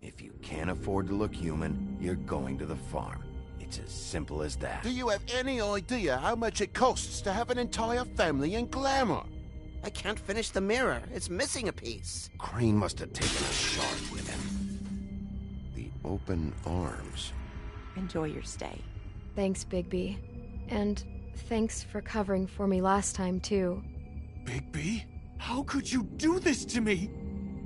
If you can't afford to look human, you're going to the farm. It's as simple as that. Do you have any idea how much it costs to have an entire family in glamour? I can't finish the mirror. It's missing a piece. Crane must have taken a shard with him. The open arms. Enjoy your stay. Thanks, Bigby. And thanks for covering for me last time, too. Bigby? How could you do this to me?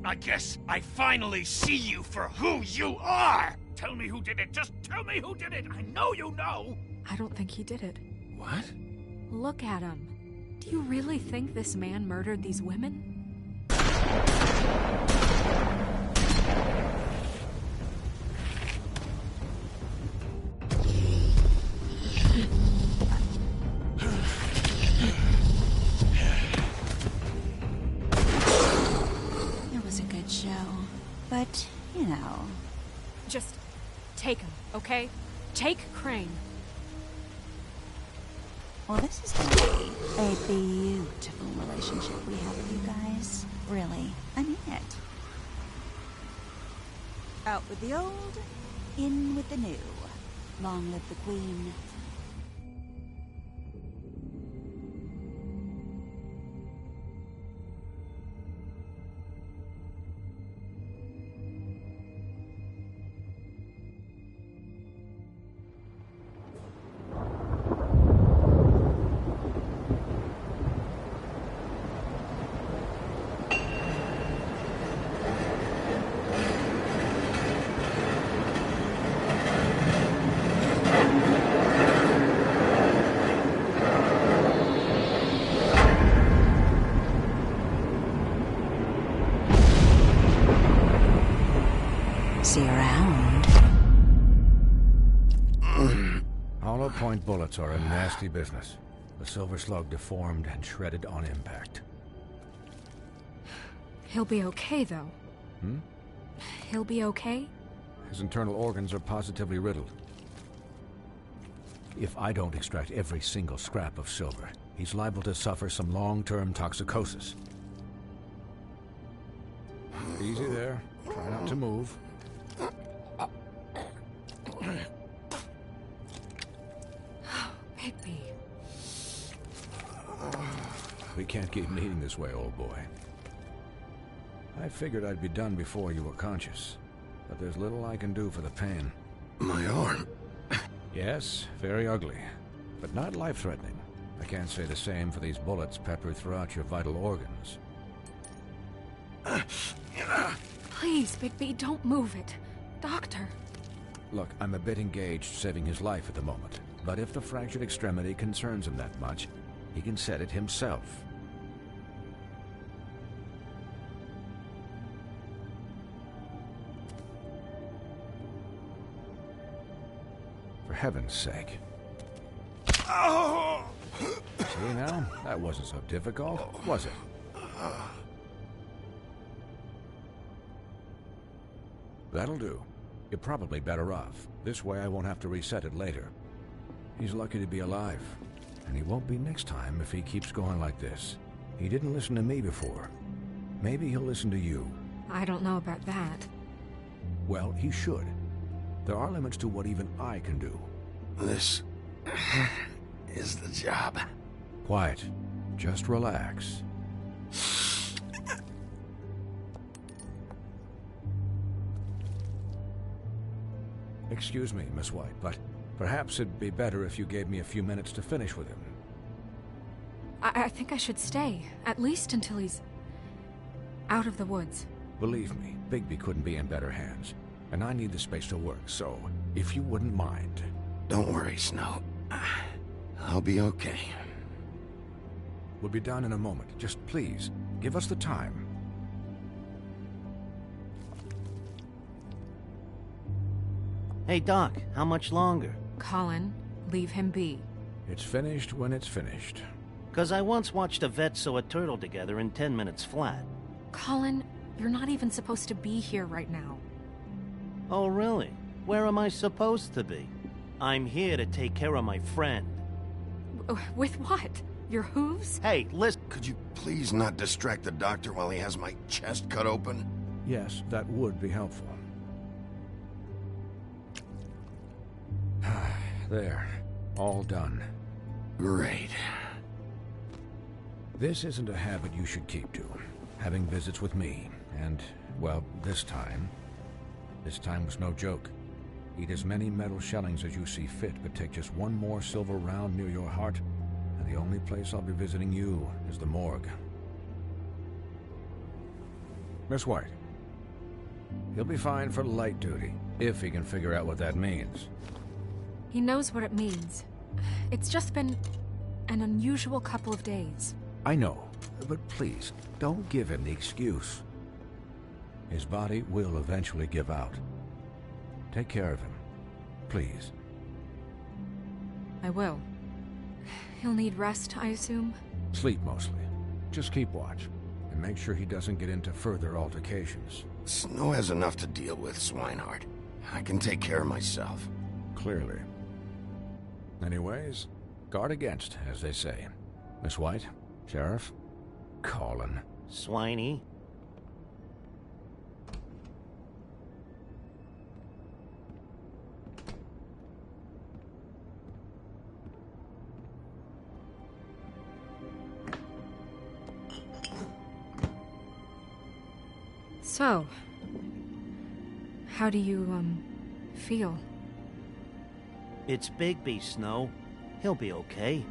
I guess I finally see you for who you are! Tell me who did it! Just tell me who did it! I know you know! I don't think he did it. What? Look at him. Do you really think this man murdered these women? It was a good show. But, you know... Just take him, okay? Take Crane. Well, this is going to be a beautiful relationship we have with you guys. Really. I mean it. Out with the old, in with the new. Long live the Queen. See you around. Hollow point bullets are a nasty business. The silver slug deformed and shredded on impact. He'll be okay, though. He'll be okay? His internal organs are positively riddled. If I don't extract every single scrap of silver, he's liable to suffer some long-term toxicosis. Easy there. Try not to move. Bigby. We can't keep meeting this way, old boy. I figured I'd be done before you were conscious, but there's little I can do for the pain. My arm. Yes, very ugly, but not life-threatening. I can't say the same for these bullets peppered throughout your vital organs. Please, Bigby, don't move it. Doctor. Look, I'm a bit engaged saving his life at the moment, but if the fractured extremity concerns him that much, he can set it himself. For heaven's sake. See now? That wasn't so difficult, was it? That'll do. You're probably better off. This way I won't have to reset it later. He's lucky to be alive. And he won't be next time if he keeps going like this. He didn't listen to me before. Maybe he'll listen to you. I don't know about that. Well, he should. There are limits to what even I can do. This is the job. Quiet. Just relax. Excuse me, Miss White, but perhaps it'd be better if you gave me a few minutes to finish with him. I think I should stay, at least until he's out of the woods. Believe me, Bigby couldn't be in better hands, and I need the space to work, so if you wouldn't mind. Don't worry, Snow. I'll be okay. We'll be done in a moment. Just please, give us the time. Hey, Doc, how much longer? Colin, leave him be. It's finished when it's finished. 'Cause I once watched a vet sew a turtle together in 10 minutes flat. Colin, you're not even supposed to be here right now. Oh, really? Where am I supposed to be? I'm here to take care of my friend. With what? Your hooves? Hey, listen. Could you please not distract the doctor while he has my chest cut open? Yes, that would be helpful. There. All done. Great. This isn't a habit you should keep to. Having visits with me. And, well, this time was no joke. Eat as many metal shellings as you see fit, but take just one more silver round near your heart, and the only place I'll be visiting you is the morgue. Miss White. He'll be fine for light duty, if he can figure out what that means. He knows what it means. It's just been an unusual couple of days. I know, but please, don't give him the excuse. His body will eventually give out. Take care of him, please. I will. He'll need rest, I assume? Sleep mostly. Just keep watch, and make sure he doesn't get into further altercations. Snow has enough to deal with, Swinehart. I can take care of myself. Clearly. Anyways, guard against, as they say. Miss White, Sheriff, Colin. Swiney. So, how do you, feel? It's Bigby, Snow. He'll be okay.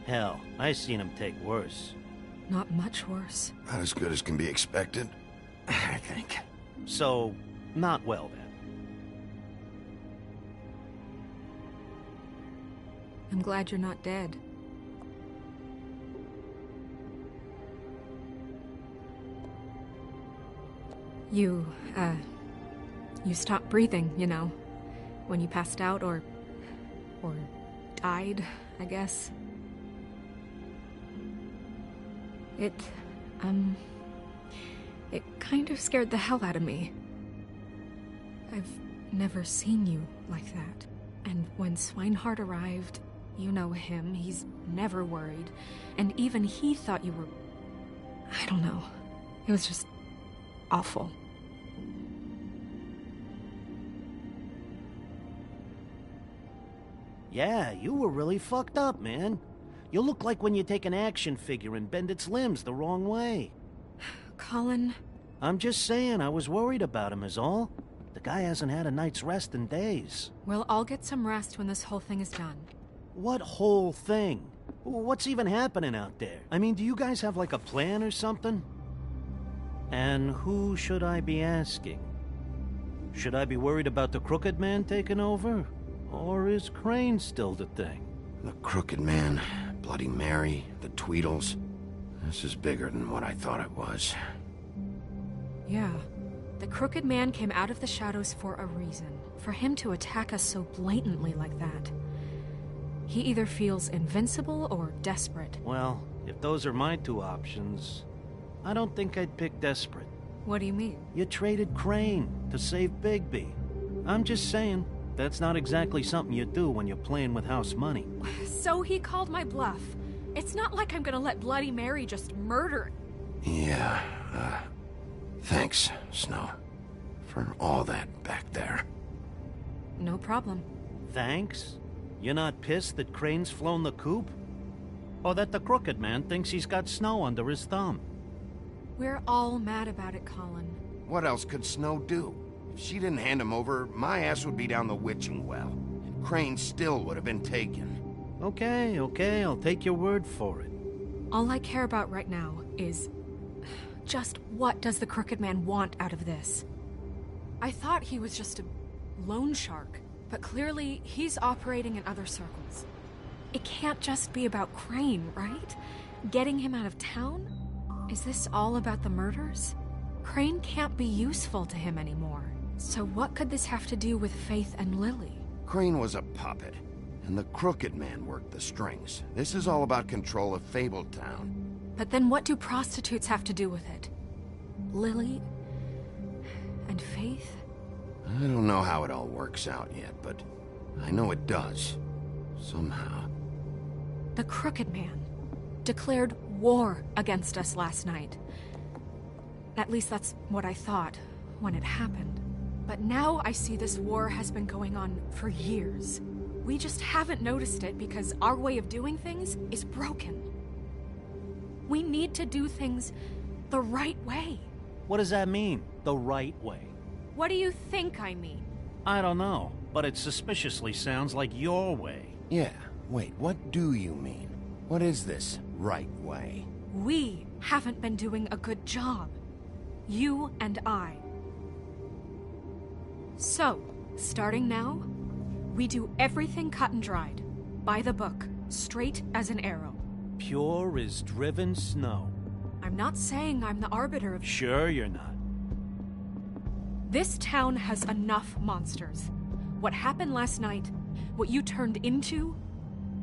Hell, I seen him take worse. Not much worse. Not as good as can be expected, I think. So, not well then. I'm glad you're not dead. You stopped breathing, you know, when you passed out or died, I guess. It kind of scared the hell out of me. I've never seen you like that. And when Swinehart arrived, you know him, he's never worried. And even he thought you were... I don't know. It was just awful. Yeah, you were really fucked up, man. You look like when you take an action figure and bend its limbs the wrong way. Colin... I'm just saying, I was worried about him is all. The guy hasn't had a night's rest in days. Well, I'll get some rest when this whole thing is done. What whole thing? What's even happening out there? I mean, do you guys have like a plan or something? And who should I be asking? Should I be worried about the Crooked Man taking over? Or is Crane still the thing? The Crooked Man, Bloody Mary, the Tweedles. This is bigger than what I thought it was. Yeah. The Crooked Man came out of the shadows for a reason. For him to attack us so blatantly like that. He either feels invincible or desperate. Well, if those are my two options, I don't think I'd pick desperate. What do you mean? You traded Crane to save Bigby. I'm just saying, that's not exactly something you do when you're playing with house money. So he called my bluff. It's not like I'm gonna let Bloody Mary just murder... Yeah, thanks, Snow. For all that back there. No problem. Thanks? You're not pissed that Crane's flown the coop? Or that the Crooked Man thinks he's got Snow under his thumb? We're all mad about it, Colin. What else could Snow do? If she didn't hand him over, my ass would be down the witching well. And Crane still would have been taken. Okay, I'll take your word for it. All I care about right now is... just what does the Crooked Man want out of this? I thought he was just a loan shark, but clearly he's operating in other circles. It can't just be about Crane, right? Getting him out of town? Is this all about the murders? Crane can't be useful to him anymore. So what could this have to do with Faith and Lily? Crane was a puppet. And the Crooked Man worked the strings. This is all about control of Fabletown. But then what do prostitutes have to do with it? Lily? And Faith? I don't know how it all works out yet, but I know it does. Somehow. The Crooked Man declared war against us last night. At least that's what I thought when it happened. But now I see this war has been going on for years. We just haven't noticed it because our way of doing things is broken. We need to do things the right way. What does that mean, the right way? What do you think I mean? I don't know, but it suspiciously sounds like your way. Yeah, wait, what do you mean? What is this right way? We haven't been doing a good job. You and I. So, starting now, we do everything cut and dried. By the book, straight as an arrow. Pure as driven snow. I'm not saying I'm the arbiter of... Sure you're not. This town has enough monsters. What happened last night, what you turned into,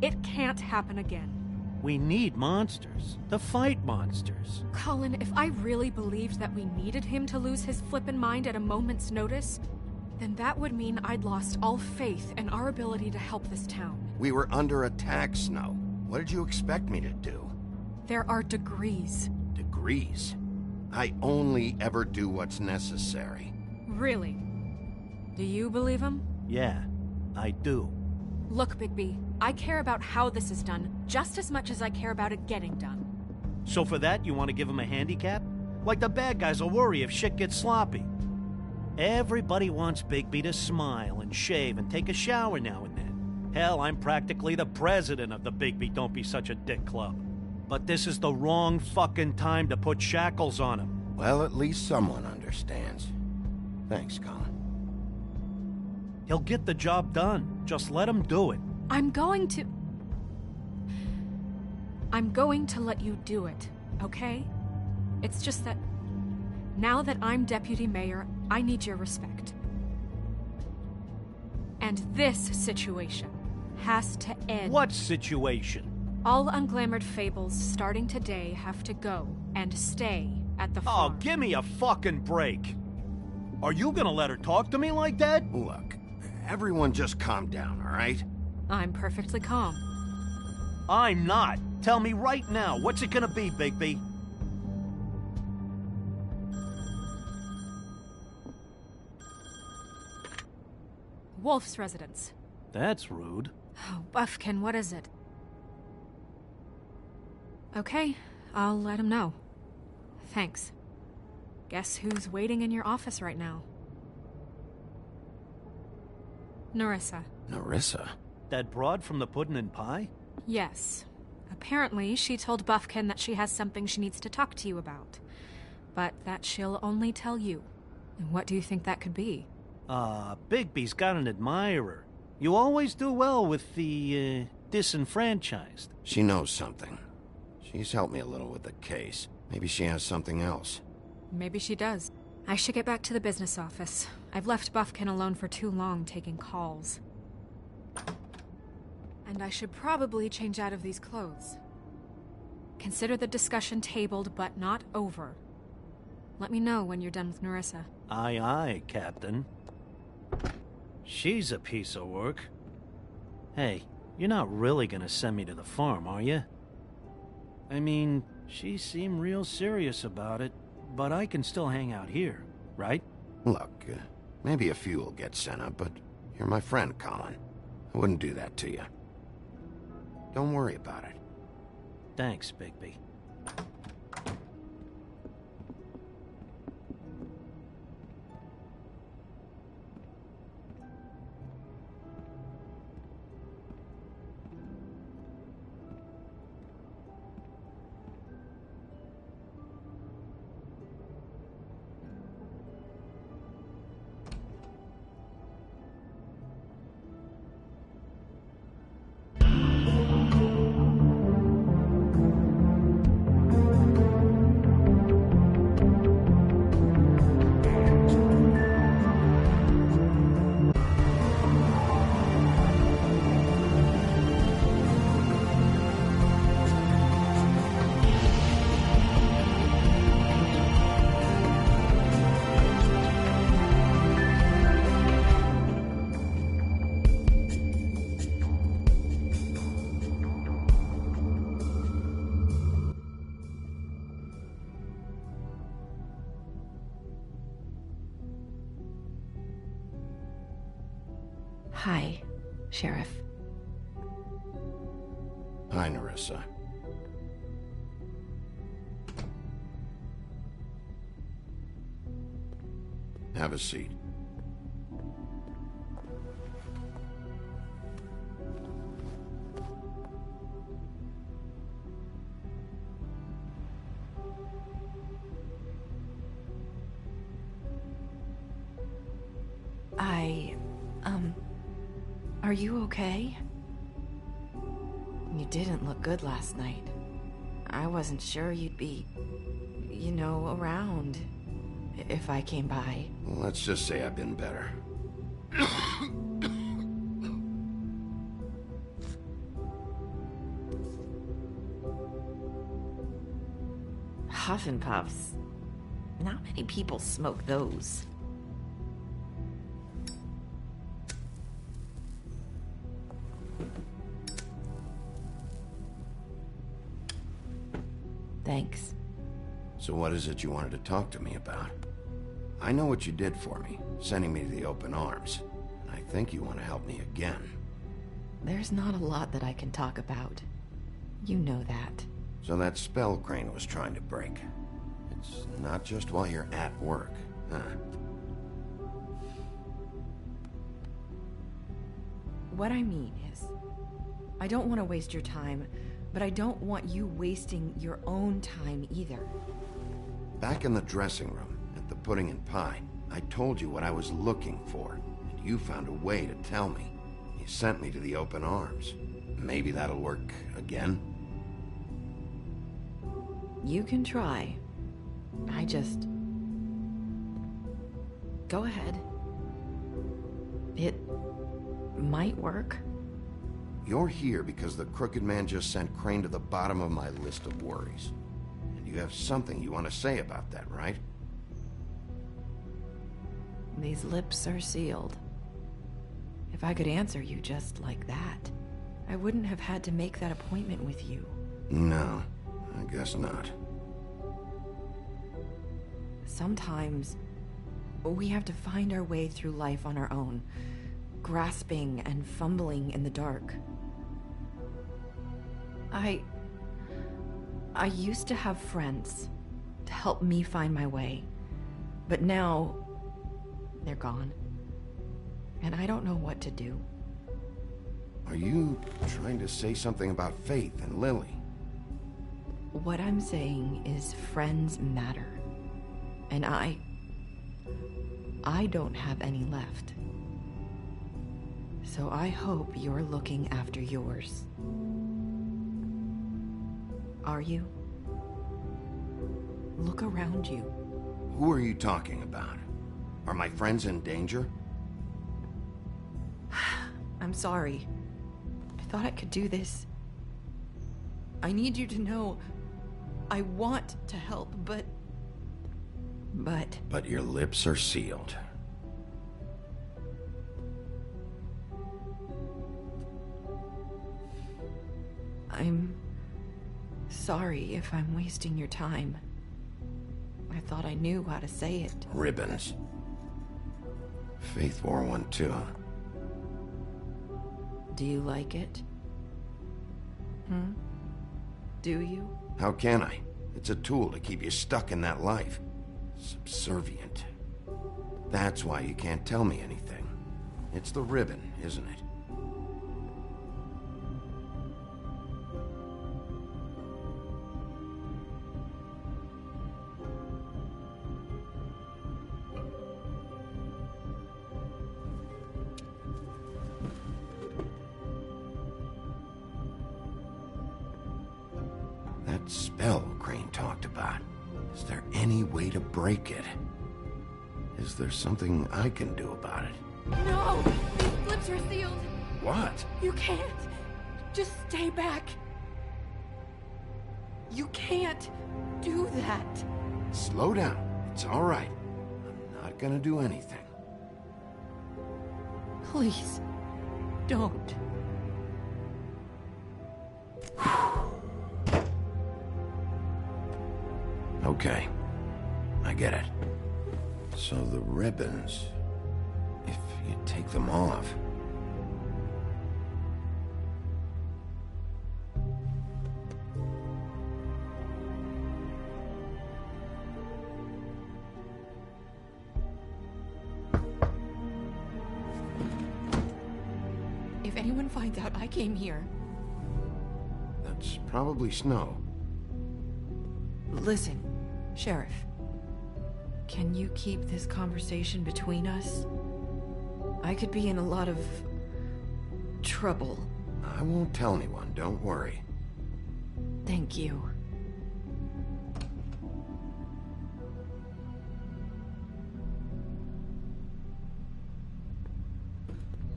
it can't happen again. We need monsters. To fight monsters. Colin, if I really believed that we needed him to lose his flippin' mind at a moment's notice, then that would mean I'd lost all faith in our ability to help this town. We were under attack, Snow. What did you expect me to do? There are degrees. Degrees? I only ever do what's necessary. Really? Do you believe him? Yeah, I do. Look, Bigby, I care about how this is done just as much as I care about it getting done. So for that, you want to give him a handicap? Like the bad guys will worry if shit gets sloppy. Everybody wants Bigby to smile and shave and take a shower now and then. Hell, I'm practically the president of the Bigby Don't Be Such a Dick Club. But this is the wrong fucking time to put shackles on him. Well, at least someone understands. Thanks, Colin. He'll get the job done. Just let him do it. I'm going to let you do it, okay? It's just that now that I'm deputy mayor, I need your respect. And this situation has to end. What situation? All unglamored fables starting today have to go and stay at the farm. Oh, give me a fucking break. Are you gonna let her talk to me like that? Look, everyone just calm down, all right? I'm perfectly calm. I'm not. Tell me right now, what's it gonna be, Bigby? Wolf's residence. That's rude. Oh, Buffkin, what is it? Okay, I'll let him know. Thanks. Guess who's waiting in your office right now? Nerissa. Nerissa? That broad from the puddin' and pie? Yes. Apparently, she told Buffkin that she has something she needs to talk to you about. But that she'll only tell you. And what do you think that could be? Bigby's got an admirer. You always do well with the, disenfranchised. She knows something. She's helped me a little with the case. Maybe she has something else. Maybe she does. I should get back to the business office. I've left Buffkin alone for too long taking calls. And I should probably change out of these clothes. Consider the discussion tabled, but not over. Let me know when you're done with Nerissa. Aye, aye, Captain. She's a piece of work. Hey, you're not really gonna send me to the farm, are you? I mean, she seemed real serious about it, but I can still hang out here, right? Look, maybe a few will get sent up, but you're my friend, Colin. I wouldn't do that to you. Don't worry about it. Thanks, Bigby. Hi, Sheriff. Hi, Nerissa. Have a seat. Are you okay? You didn't look good last night. I wasn't sure you'd be, you know, around if I came by. Well, let's just say I've been better. Huff and puffs. Not many people smoke those. Thanks. So what is it you wanted to talk to me about? I know what you did for me, sending me to the open arms. And I think you want to help me again. There's not a lot that I can talk about. You know that. So that spell Crane was trying to break. It's not just while you're at work, huh? What I mean is, I don't want to waste your time, but I don't want you wasting your own time either. Back in the dressing room, at the pudding and pie, I told you what I was looking for, and you found a way to tell me. You sent me to the open arms. Maybe that'll work again? You can try. I just... Go ahead. It might work. You're here because the Crooked Man just sent Crane to the bottom of my list of worries. And you have something you want to say about that, right? These lips are sealed. If I could answer you just like that, I wouldn't have had to make that appointment with you. No, I guess not. Sometimes, we have to find our way through life on our own, grasping and fumbling in the dark. I used to have friends to help me find my way, but now they're gone, and I don't know what to do. Are you trying to say something about Faith and Lily? What I'm saying is friends matter, and I don't have any left. So I hope you're looking after yours. Are you? Look around you. Who are you talking about? Are my friends in danger? I'm sorry. I thought I could do this. I need you to know I want to help, but... But your lips are sealed. I'm sorry if I'm wasting your time. I thought I knew how to say it. Ribbons. Faith wore one too. Do you like it? Do you? How can I? It's a tool to keep you stuck in that life. Subservient. That's why you can't tell me anything. It's the ribbon, isn't it? That spell Crane talked about. Is there any way to break it? Is there something I can do about it? No! These lips are sealed! What? You can't! Just stay back! You can't do that! Slow down. It's all right. I'm not gonna do anything. Please, don't. Okay. I get it. So the ribbons... If you take them off, finds out I came here. That's probably Snow. Listen, Sheriff. Can you keep this conversation between us? I could be in a lot of trouble. I won't tell anyone, don't worry. Thank you.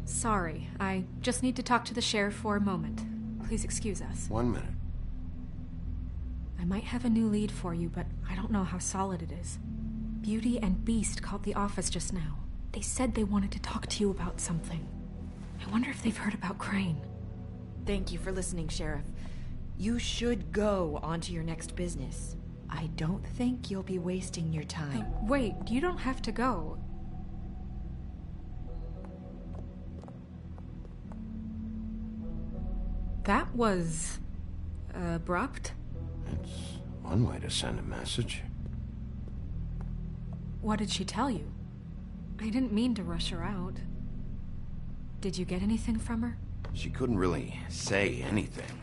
Sorry, I just need to talk to the sheriff for a moment. Please excuse us. 1 minute. I might have a new lead for you, but I don't know how solid it is. Beauty and Beast called the office just now. They said they wanted to talk to you about something. I wonder if they've heard about Crane. Thank you for listening, Sheriff. You should go on to your next business. I don't think you'll be wasting your time. Wait, you don't have to go. That was... abrupt? It's one way to send a message. What did she tell you? I didn't mean to rush her out. Did you get anything from her? She couldn't really say anything.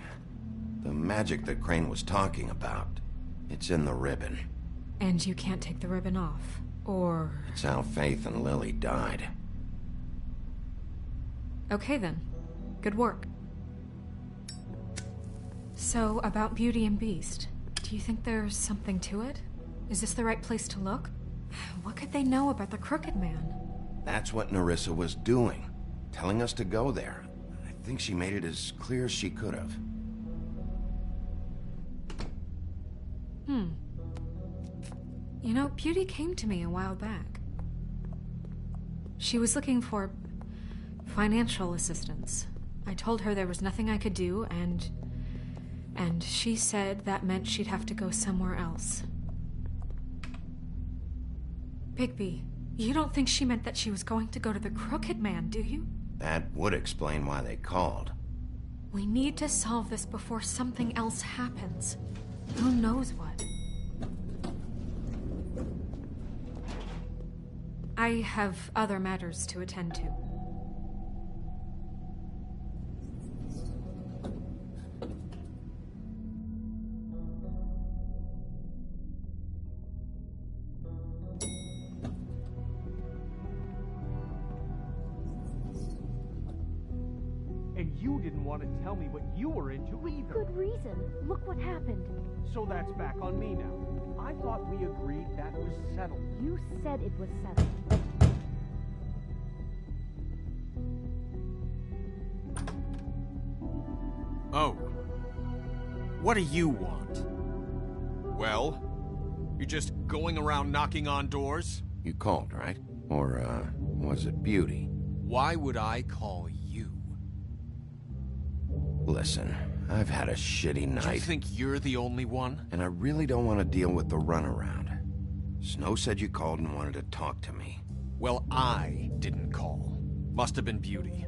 The magic that Crane was talking about, it's in the ribbon. And you can't take the ribbon off, or... It's how Faith and Lily died. Okay then. Good work. So, about Beauty and Beast, do you think there's something to it? Is this the right place to look? What could they know about the Crooked Man? That's what Nerissa was doing, telling us to go there. I think she made it as clear as she could have. You know, Beauty came to me a while back. She was looking for financial assistance. I told her there was nothing I could do, and she said that meant she'd have to go somewhere else. Bigby, you don't think she meant that she was going to go to the Crooked Man, do you? That would explain why they called. We need to solve this before something else happens. Who knows what? I have other matters to attend to. And you didn't want to tell me what you were into either. Good reason. Look what happened. So that's back on me now. I thought we agreed that was settled. You said it was settled. Oh. What do you want? Well? You're just going around knocking on doors? You called, right? Or, was it Beauty? Why would I call you? Listen, I've had a shitty night. You think you're the only one? And I really don't want to deal with the runaround. Snow said you called and wanted to talk to me. Well, I didn't call. Must have been Beauty.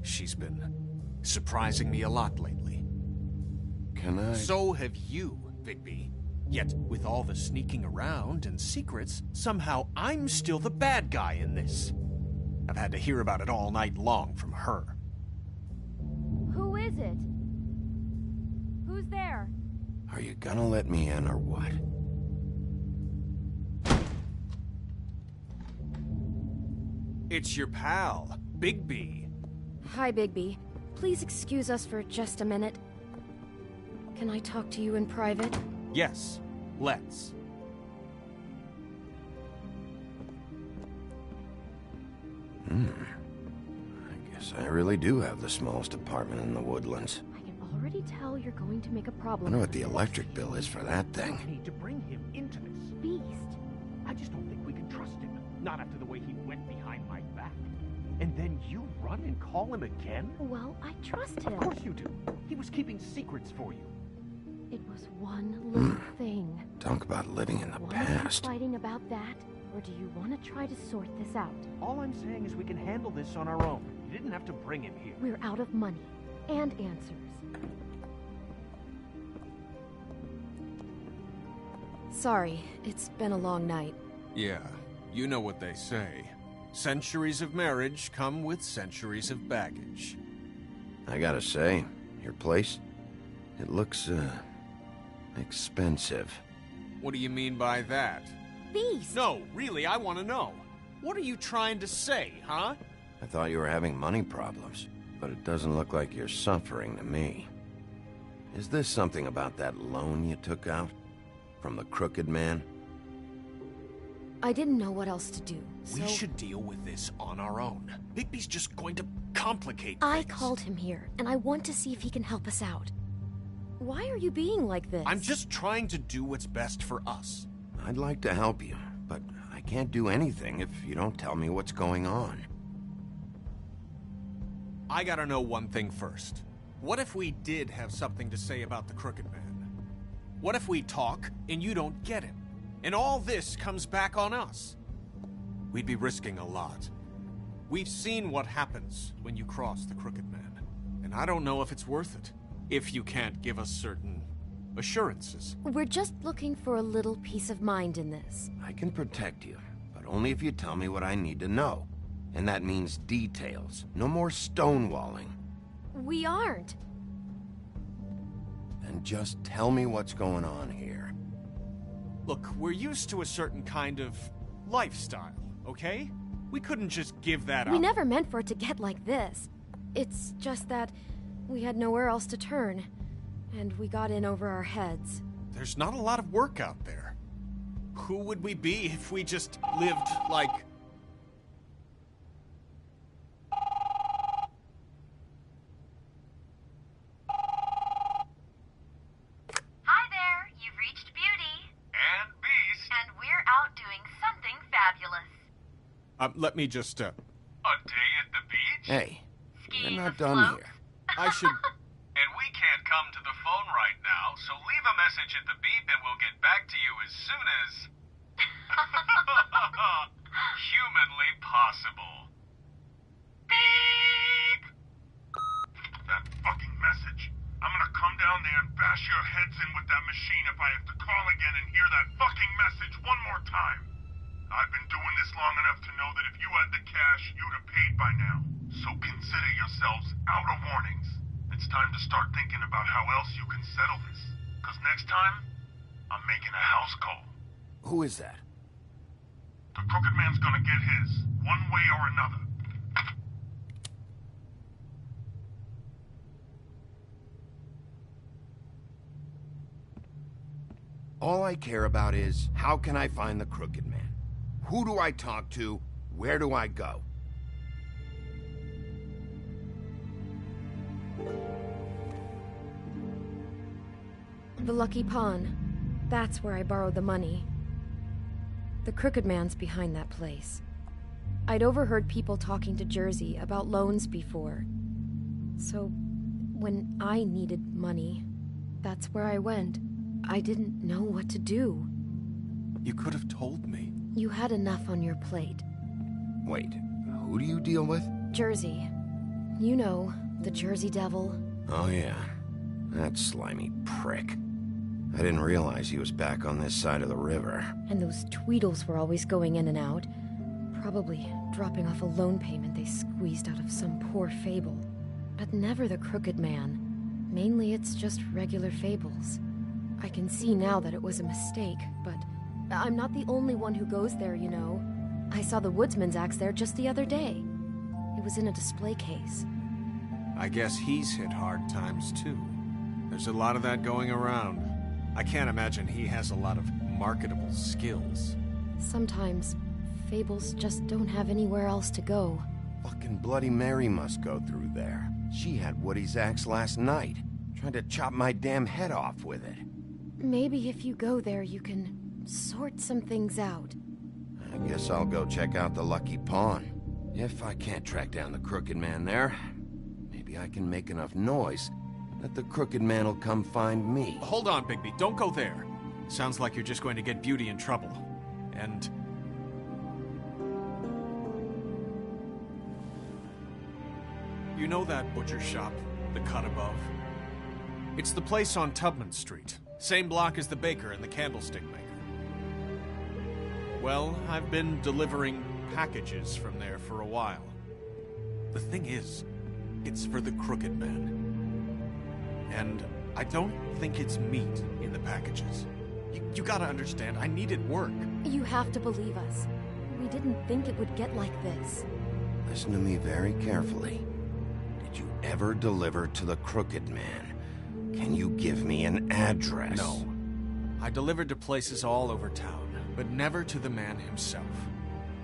She's been surprising me a lot lately. Can I? So have you, Bigby. Yet, with all the sneaking around and secrets, somehow I'm still the bad guy in this. I've had to hear about it all night long from her. Who is it? Who's there? Are you gonna let me in or what? It's your pal, Bigby. Hi, Bigby. Please excuse us for just a minute. Can I talk to you in private? Yes, let's. I guess I really do have the smallest apartment in the Woodlands. I can already tell you're going to make a I problem. wonder what the electric bill is for that thing. I need to bring him into this. Beast. I just don't think we can trust him. Not after the way he went behind my back. And then you run and call him again? Well, I trust him. Of course you do. He was keeping secrets for you. It was one little thing. Talk about living in the Want to keep past. fighting about that, or do you want to try to sort this out? All I'm saying is we can handle this on our own. You didn't have to bring him here. We're out of money and answers. Sorry, it's been a long night. Yeah, you know what they say. Centuries of marriage come with centuries of baggage. I gotta say, your place, it looks, expensive. What do you mean by that? Beast! No, really, I want to know. What are you trying to say, huh? I thought you were having money problems, but it doesn't look like you're suffering to me. Is this something about that loan you took out? From the Crooked Man? I didn't know what else to do, so... We should deal with this on our own. Bigby's just going to complicate things. I called him here, and I want to see if he can help us out. Why are you being like this? I'm just trying to do what's best for us. I'd like to help you, but I can't do anything if you don't tell me what's going on. I gotta know one thing first. What if we did have something to say about the Crooked Man? What if we talk and you don't get him? And all this comes back on us? We'd be risking a lot. We've seen what happens when you cross the Crooked Man, and I don't know if it's worth it, if you can't give us certain assurances. We're just looking for a little peace of mind in this. I can protect you, but only if you tell me what I need to know. And that means details. No more stonewalling. We aren't. Then just tell me what's going on here. Look, we're used to a certain kind of lifestyle, okay? We couldn't just give that up. We never meant for it to get like this. It's just that we had nowhere else to turn, and we got in over our heads. There's not a lot of work out there. Who would we be if we just lived like... Hi there, you've reached Beauty. And Beast. And we're out doing something fabulous. Let me just, A day at the beach? Hey, Skiing we're not the done slopes? here. I should... And we can't come to the phone right now, so leave a message at the beep and we'll get back to you as soon as... humanly possible. Beep! That fucking message. I'm gonna come down there and bash your heads in with that machine if I have to call again and hear that fucking message one more time. I've been doing this long enough to know that if you had the cash, you'd have paid by now. So consider yourselves out of warnings. It's time to start thinking about how else you can settle this. Because next time, I'm making a house call. Who is that? The Crooked Man's gonna get his, one way or another. All I care about is, how can I find the Crooked Man? Who do I talk to? Where do I go? The Lucky Pawn. That's where I borrowed the money. The Crooked Man's behind that place. I'd overheard people talking to Jersey about loans before. So, when I needed money, that's where I went. I didn't know what to do. You could have told me. You had enough on your plate. Wait, who do you deal with? Jersey. You know, the Jersey Devil. Oh yeah, that slimy prick. I didn't realize he was back on this side of the river. And those Tweedles were always going in and out. Probably dropping off a loan payment they squeezed out of some poor fable. But never the Crooked Man. Mainly it's just regular fables. I can see now that it was a mistake, but I'm not the only one who goes there, you know. I saw the Woodsman's axe there just the other day. It was in a display case. I guess he's hit hard times too. There's a lot of that going around. I can't imagine he has a lot of marketable skills. Sometimes, fables just don't have anywhere else to go. Fucking Bloody Mary must go through there. She had Woody's axe last night. Tried to chop my damn head off with it. Maybe if you go there, you can sort some things out. I guess I'll go check out the Lucky Pawn. If I can't track down the Crooked Man there, maybe I can make enough noise that the Crooked Man will come find me. Hold on, Bigby. Don't go there. Sounds like you're just going to get Beauty in trouble. And... you know that butcher shop, the cut above? It's the place on Tubman Street. Same block as the baker and the candlestick maker. Well, I've been delivering packages from there for a while. The thing is, It's for the Crooked Man. And I don't think it's meat in the packages. You gotta understand, I needed work. You have to believe us. We didn't think it would get like this. Listen to me very carefully. Did you ever deliver to the Crooked Man? Can you give me an address? No. I delivered to places all over town, but never to the man himself.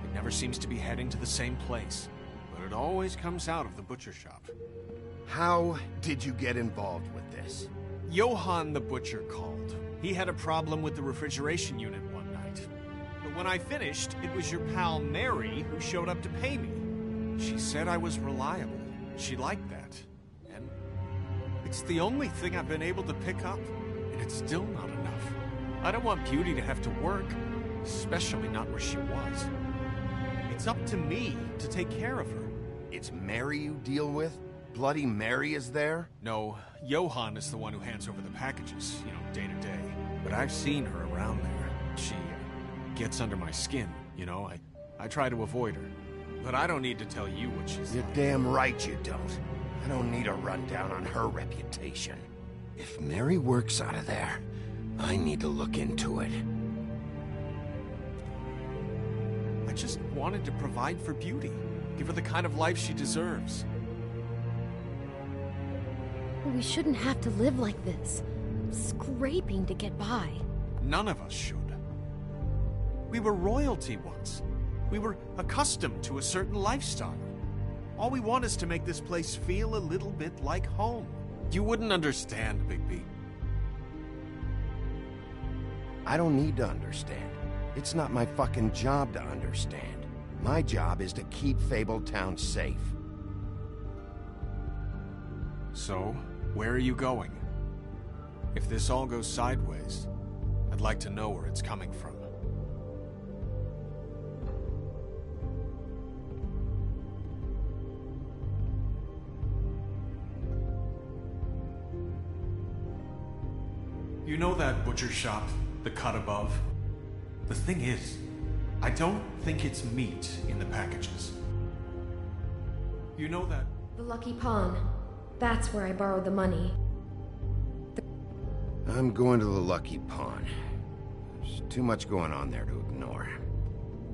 It never seems to be heading to the same place, but it always comes out of the butcher shop. How did you get involved with this? Johann the butcher called. He had a problem with the refrigeration unit one night. But when I finished, it was your pal Mary who showed up to pay me. She said I was reliable. She liked that. And it's the only thing I've been able to pick up, and it's still not enough. I don't want Beauty to have to work, especially not where she was. It's up to me to take care of her. It's Mary you deal with? Bloody Mary is there? No, Johann is the one who hands over the packages, day to day. But I've seen her around there. She gets under my skin, I try to avoid her. But I don't need to tell you what she's You're like. damn right you don't. I don't need a rundown on her reputation. If Mary works out of there, I need to look into it. I just wanted to provide for Beauty. Give her the kind of life she deserves. We shouldn't have to live like this, scraping to get by. None of us should. We were royalty once. We were accustomed to a certain lifestyle. All we want is to make this place feel a little bit like home. You wouldn't understand, Bigby. I don't need to understand. It's not my fucking job to understand. My job is to keep Fabletown safe. So, where are you going? If this all goes sideways, I'd like to know where it's coming from. You know that butcher shop, the cut above? The thing is, I don't think it's meat in the packages. You know that... The Lucky Pawn. That's where I borrowed the money. I'm going to the Lucky Pawn. There's too much going on there to ignore.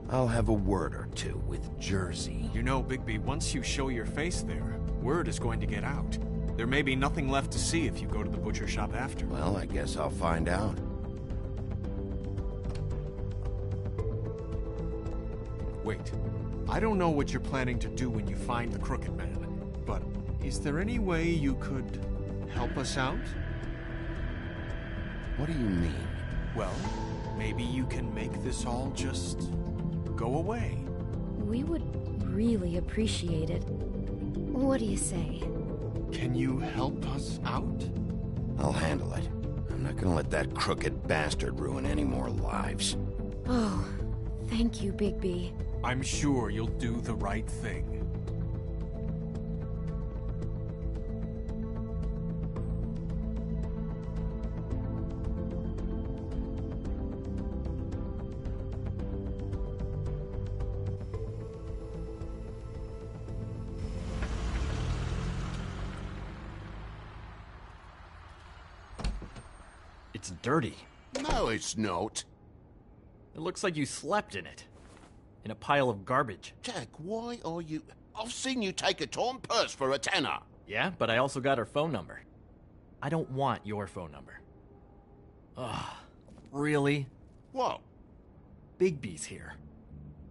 I'll have a word or two with Jersey. You know, Bigby, once you show your face there, word is going to get out. There may be nothing left to see if you go to the butcher shop after. Well, I guess I'll find out. Wait. I don't know what you're planning to do when you find the Crooked Man, but is there any way you could help us out? What do you mean? Well, maybe you can make this all just go away. We would really appreciate it. What do you say? Can you help us out? I'll handle it. I'm not gonna let that crooked bastard ruin any more lives. Oh, thank you, Bigby. I'm sure you'll do the right thing. It's dirty. No, it's not. It looks like you slept in it. In a pile of garbage. Jack, why are you... I've seen you take a torn purse for a tenner. Yeah, but I also got her phone number. I don't want your phone number. Ugh, really? What? Bigby's here.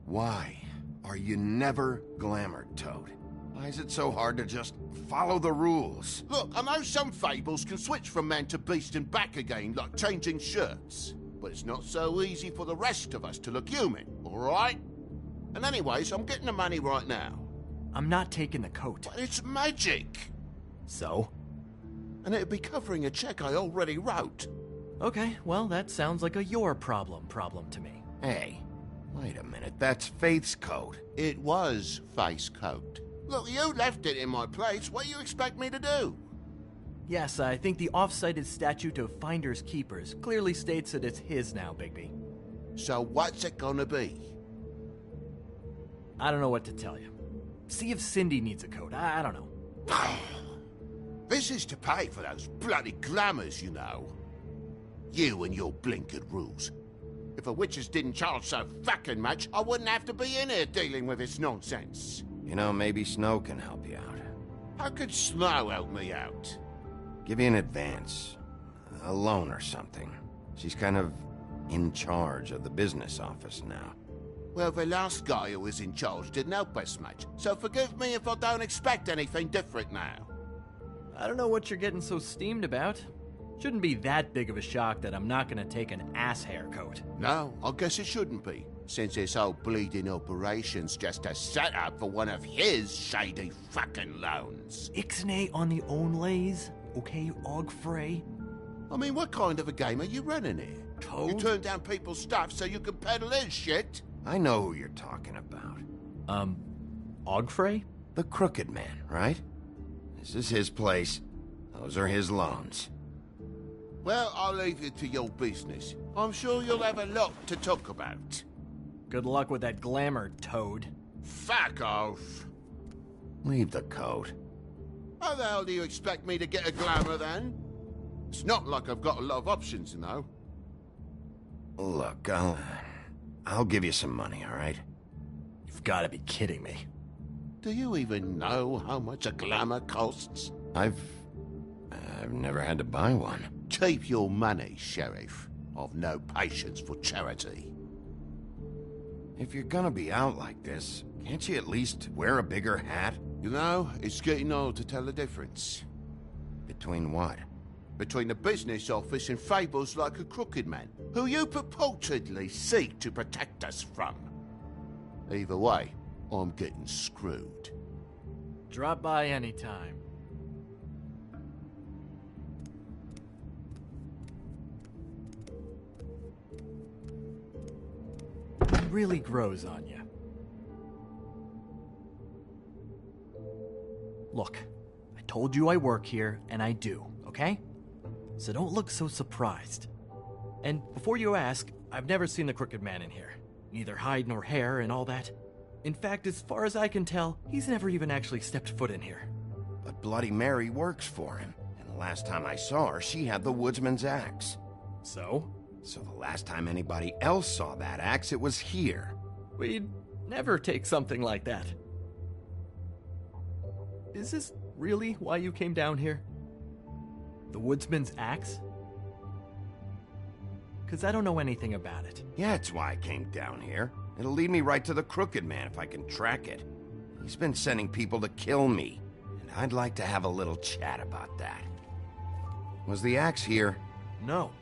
Why are you never glamored, Toad? Why is it so hard to just follow the rules? Look, I know some fables can switch from man to beast and back again, like changing shirts. But it's not so easy for the rest of us to look human, alright? And anyways, I'm getting the money right now. I'm not taking the coat. But it's magic! So? And it'd be covering a check I already wrote. Okay, well, that sounds like a your problem to me. Hey, wait a minute, that's Faith's coat. It was Faith's coat. Look, you left it in my place. What do you expect me to do? Yes, I think the off-cited statute of Finders Keepers clearly states that it's his now, Bigby. So what's it gonna be? I don't know what to tell you. See if Cindy needs a coat. I don't know. This is to pay for those bloody glamours, you know. You and your blinkered rules. If the witches didn't charge so fucking much, I wouldn't have to be in here dealing with this nonsense. You know, maybe Snow can help you out. How could Snow help me out? Give you an advance. A loan or something. She's kind of in charge of the business office now. Well, the last guy who was in charge didn't help us much, so forgive me if I don't expect anything different now. I don't know what you're getting so steamed about. Shouldn't be that big of a shock that I'm not gonna take an ass haircut. No, I guess it shouldn't be, since this whole bleeding operation's just a setup for one of his shady fucking loans. Ixnay on the own lays, okay, Og Frey? I mean, what kind of a game are you running here? Toad? You turn down people's stuff so you can peddle his shit? I know who you're talking about. Og Frey? The Crooked Man, right? This is his place. Those are his loans. Well, I'll leave you to your business. I'm sure you'll have a lot to talk about. Good luck with that glamour, Toad. Fuck off. Leave the coat. How the hell do you expect me to get a glamour, then? It's not like I've got a lot of options, you know. Look, I'll give you some money, all right? You've got to be kidding me. Do you even know how much a glamour costs? I've never had to buy one. Keep your money, Sheriff. I've no patience for charity. If you're gonna be out like this, can't you at least wear a bigger hat? You know, it's getting old to tell the difference. Between what? Between the business office and fables like a Crooked Man, who you purportedly seek to protect us from. Either way, I'm getting screwed. Drop by anytime. It really grows on you. Look, I told you I work here, and I do, okay? So don't look so surprised. And before you ask, I've never seen the Crooked Man in here. Neither hide nor hair and all that. In fact, as far as I can tell, he's never even actually stepped foot in here. But Bloody Mary works for him. And the last time I saw her, she had the woodsman's axe. So? So the last time anybody else saw that axe, it was here. We'd never take something like that. Is this really why you came down here? The woodsman's axe? Because I don't know anything about it. Yeah, it's why I came down here. It'll lead me right to the Crooked Man if I can track it. He's been sending people to kill me, and I'd like to have a little chat about that. Was the axe here? No.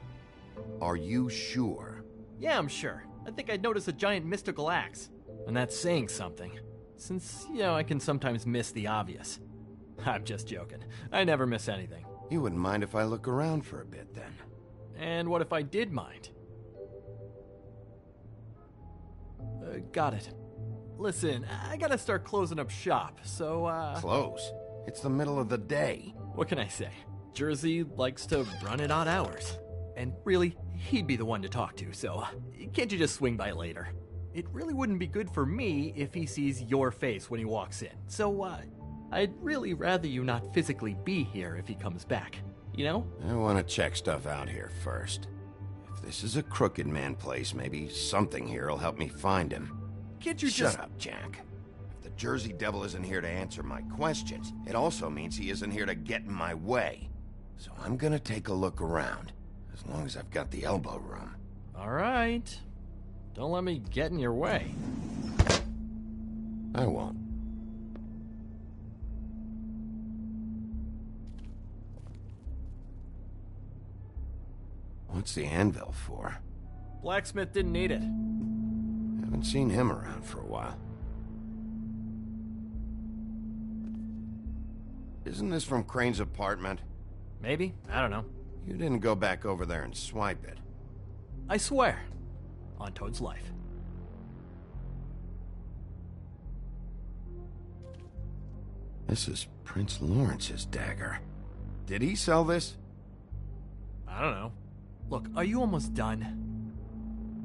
Are you sure? Yeah, I'm sure. I think I'd notice a giant mystical axe. And that's saying something. Since, I can sometimes miss the obvious. I'm just joking. I never miss anything. You wouldn't mind if I look around for a bit, then? And what if I did mind? Got it. Listen, I gotta start closing up shop, so, Close? It's the middle of the day. What can I say? Jersey likes to run at odd hours. And really, he'd be the one to talk to, so can't you just swing by later? It really wouldn't be good for me if he sees your face when he walks in, so, I'd really rather you not physically be here if he comes back, you know? I want to check stuff out here first. If this is a Crooked Man place, maybe something here will help me find him. Can't you Shut up, Jack. If the Jersey Devil isn't here to answer my questions, it also means he isn't here to get in my way. So I'm gonna take a look around, as long as I've got the elbow room. All right. Don't let me get in your way. I won't. What's the anvil for? Blacksmith didn't need it. Haven't seen him around for a while. Isn't this from Crane's apartment? Maybe. I don't know. You didn't go back over there and swipe it. I swear. On Toad's life. This is Prince Lawrence's dagger. Did he sell this? I don't know. Look, are you almost done?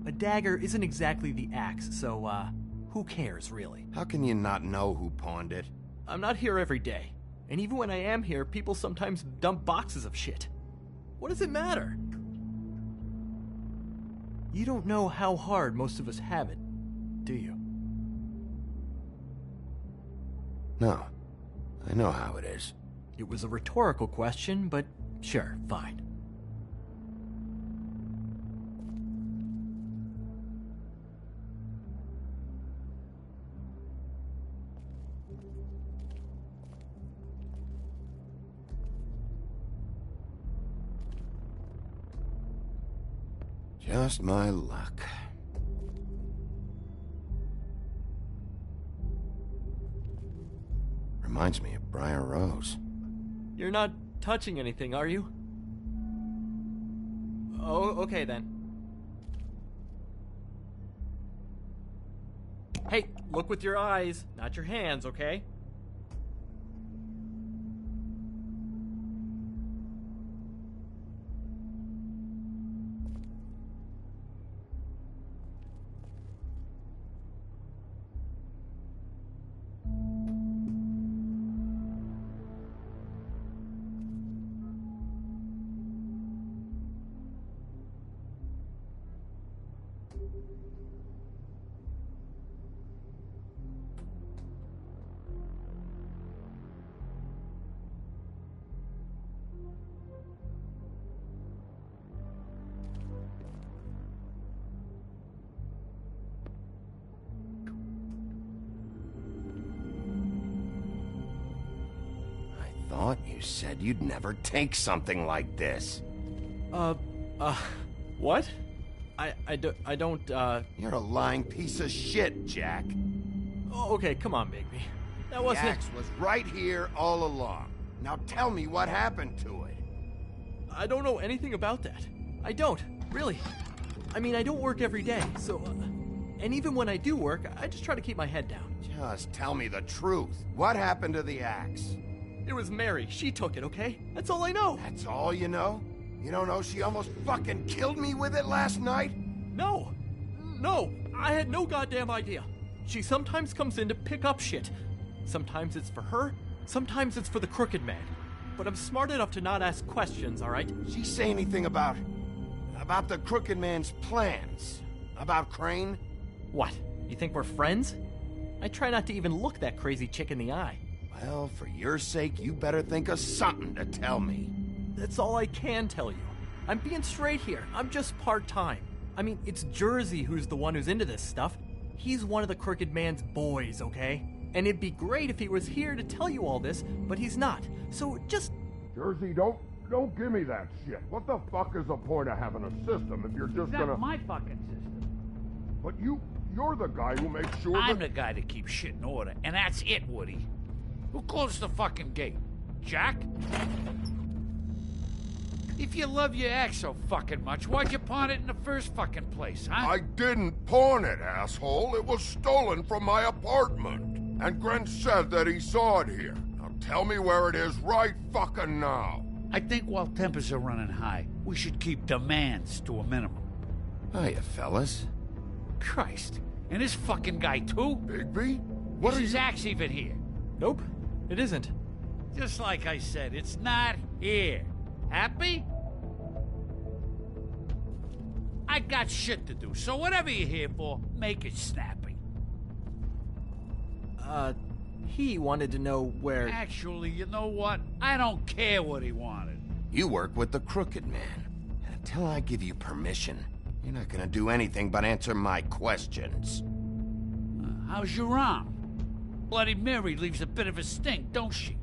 A dagger isn't exactly the axe, so, who cares, really? How can you not know who pawned it? I'm not here every day. And even when I am here, people sometimes dump boxes of shit. What does it matter? You don't know how hard most of us have it, do you? No. I know how it is. It was a rhetorical question, but sure, fine. Just my luck. Reminds me of Briar Rose. You're not touching anything, are you? Oh, okay then. Hey, look with your eyes, not your hands, okay? Thought you said you'd never take something like this. What? I don't, You're a lying piece of shit, Jack. Oh, okay, come on, Bigby. That wasn't... The axe was right here all along. Now tell me what happened to it. I don't know anything about that. I don't, really. I mean, I don't work every day, so... and even when I do work, I just try to keep my head down. Just tell me the truth. What happened to the axe? It was Mary. She took it, okay? That's all I know. That's all you know? You don't know she almost fucking killed me with it last night? No. No. I had no goddamn idea. She sometimes comes in to pick up shit. Sometimes it's for her. Sometimes it's for the Crooked Man. But I'm smart enough to not ask questions, all right? She say anything about the Crooked Man's plans? About Crane? What? You think we're friends? I try not to even look that crazy chick in the eye. Well, for your sake, you better think of something to tell me. That's all I can tell you. I'm being straight here. I'm just part-time. I mean, it's Jersey who's the one who's into this stuff. He's one of the Crooked Man's boys, okay? And it'd be great if he was here to tell you all this, but he's not. So just... Jersey, don't give me that shit. What the fuck is the point of having a system if you're just gonna... That's my fucking system. But you're the guy who makes sure I'm the guy that keeps shit in order, and that's it, Woody. Who closed the fucking gate? Jack? If you love your ex so fucking much, why'd you pawn it in the first fucking place, huh? I didn't pawn it, asshole. It was stolen from my apartment. And Gren said that he saw it here. Now tell me where it is right fucking now. I think while tempers are running high, we should keep demands to a minimum. Hiya, fellas. Christ. And this fucking guy, too? Bigby? Is his axe even here? Nope, it isn't. Just like I said, it's not here. Happy? I got shit to do, so whatever you're here for, make it snappy. He wanted to know where... Actually, you know what? I don't care what he wanted. You work with the Crooked Man. And until I give you permission, you're not gonna do anything but answer my questions. How's your arm? Bloody Mary leaves a bit of a stink, don't she?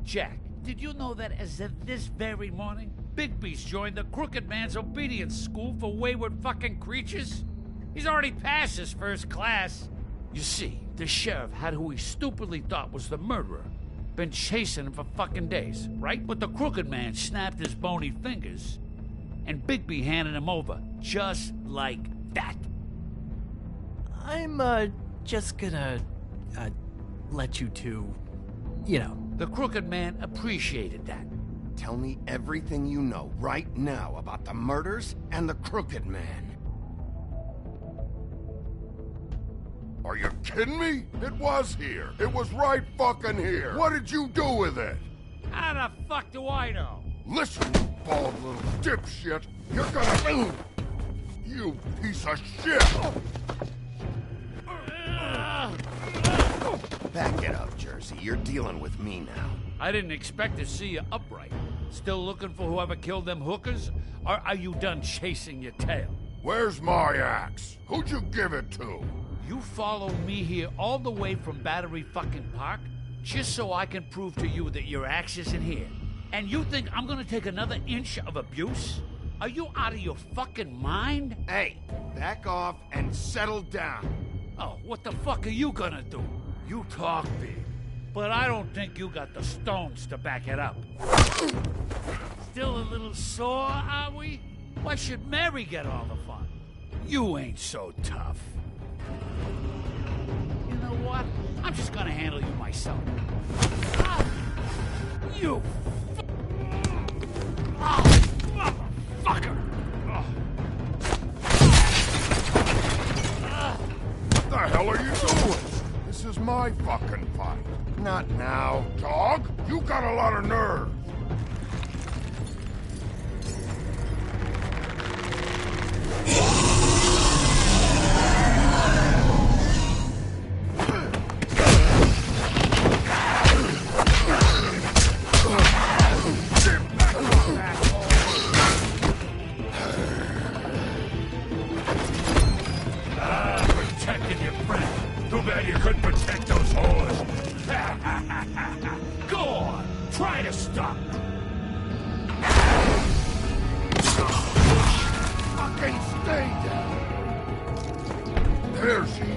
Jack, did you know that as of this very morning, Bigby's joined the Crooked Man's obedience school for wayward fucking creatures? He's already passed his first class. You see, the sheriff had who he stupidly thought was the murderer. Been chasing him for fucking days, right? But the Crooked Man snapped his bony fingers, and Bigby handed him over, just like that. I'm, just gonna, let you two, you know. The Crooked Man appreciated that. Tell me everything you know right now about the murders and the Crooked Man. Are you kidding me? It was here. It was right fucking here. What did you do with it? How the fuck do I know? Listen, you bald little dipshit. You're gonna... You piece of shit! Back it up, Jersey. You're dealing with me now. I didn't expect to see you upright. Still looking for whoever killed them hookers? Or are you done chasing your tail? Where's my axe? Who'd you give it to? You followed me here all the way from Battery fucking Park just so I can prove to you that your axe isn't here. And you think I'm gonna take another inch of abuse? Are you out of your fucking mind? Hey, back off and settle down. Oh, what the fuck are you gonna do? You talk big, but I don't think you got the stones to back it up. Still a little sore, are we? Why should Mary get all the fun? You ain't so tough. You know what? I'm just gonna handle you myself. Ah, you motherfucker! What the hell are you doing? This is my fucking fight. Not now. Dog, you got a lot of nerve. Protecting your friend. Too bad you couldn't protect those whores. Go on, try to stop them. Fucking stay down. There she is.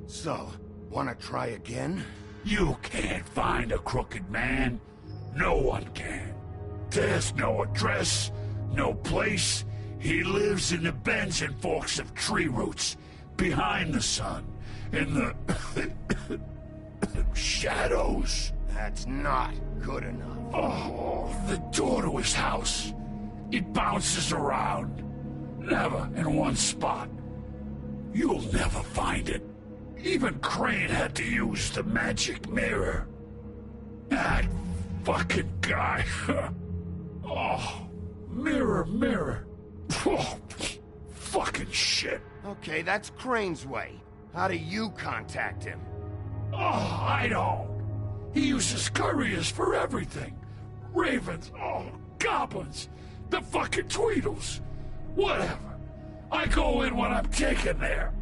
So, wanna try again? You can't find a crooked man. No one can. There's no address, no place. He lives in the bends and forks of tree roots, behind the sun, in the shadows. That's not good enough. Oh, the door to his house. It bounces around. Never in one spot. You'll never find it. Even Crane had to use the magic mirror. That fucking guy. Oh, mirror, mirror. Oh, fucking shit. Okay, that's Crane's way. How do you contact him? Oh, I don't. He uses couriers for everything. Ravens, goblins, the fucking Tweedles. Whatever. I go in when I'm taken there.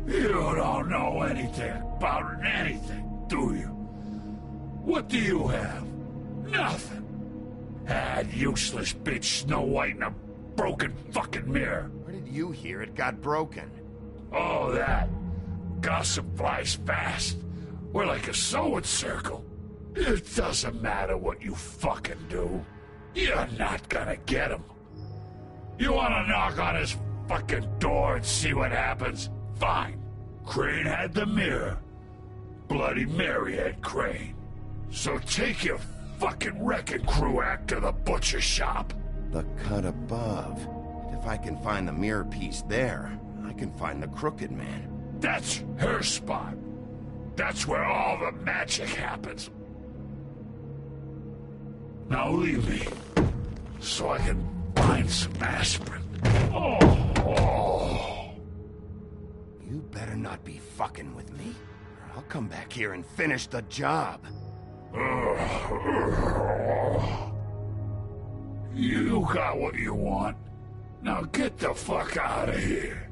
You don't know anything about anything, do you? What do you have? Nothing. That useless bitch Snow White and a broken fucking mirror. Where did you hear it got broken? Oh, that. Gossip flies fast. We're like a sewing circle. It doesn't matter what you fucking do. You're not gonna get him. You wanna knock on his fucking door and see what happens? Fine. Crane had the mirror. Bloody Mary had Crane. So take your fucking wrecking crew act to the butcher shop. The cut above. And if I can find the mirror piece there, I can find the Crooked Man. That's her spot. That's where all the magic happens. Now leave me, so I can find some aspirin. Oh. You better not be fucking with me, or I'll come back here and finish the job. You got what you want. Now get the fuck out of here.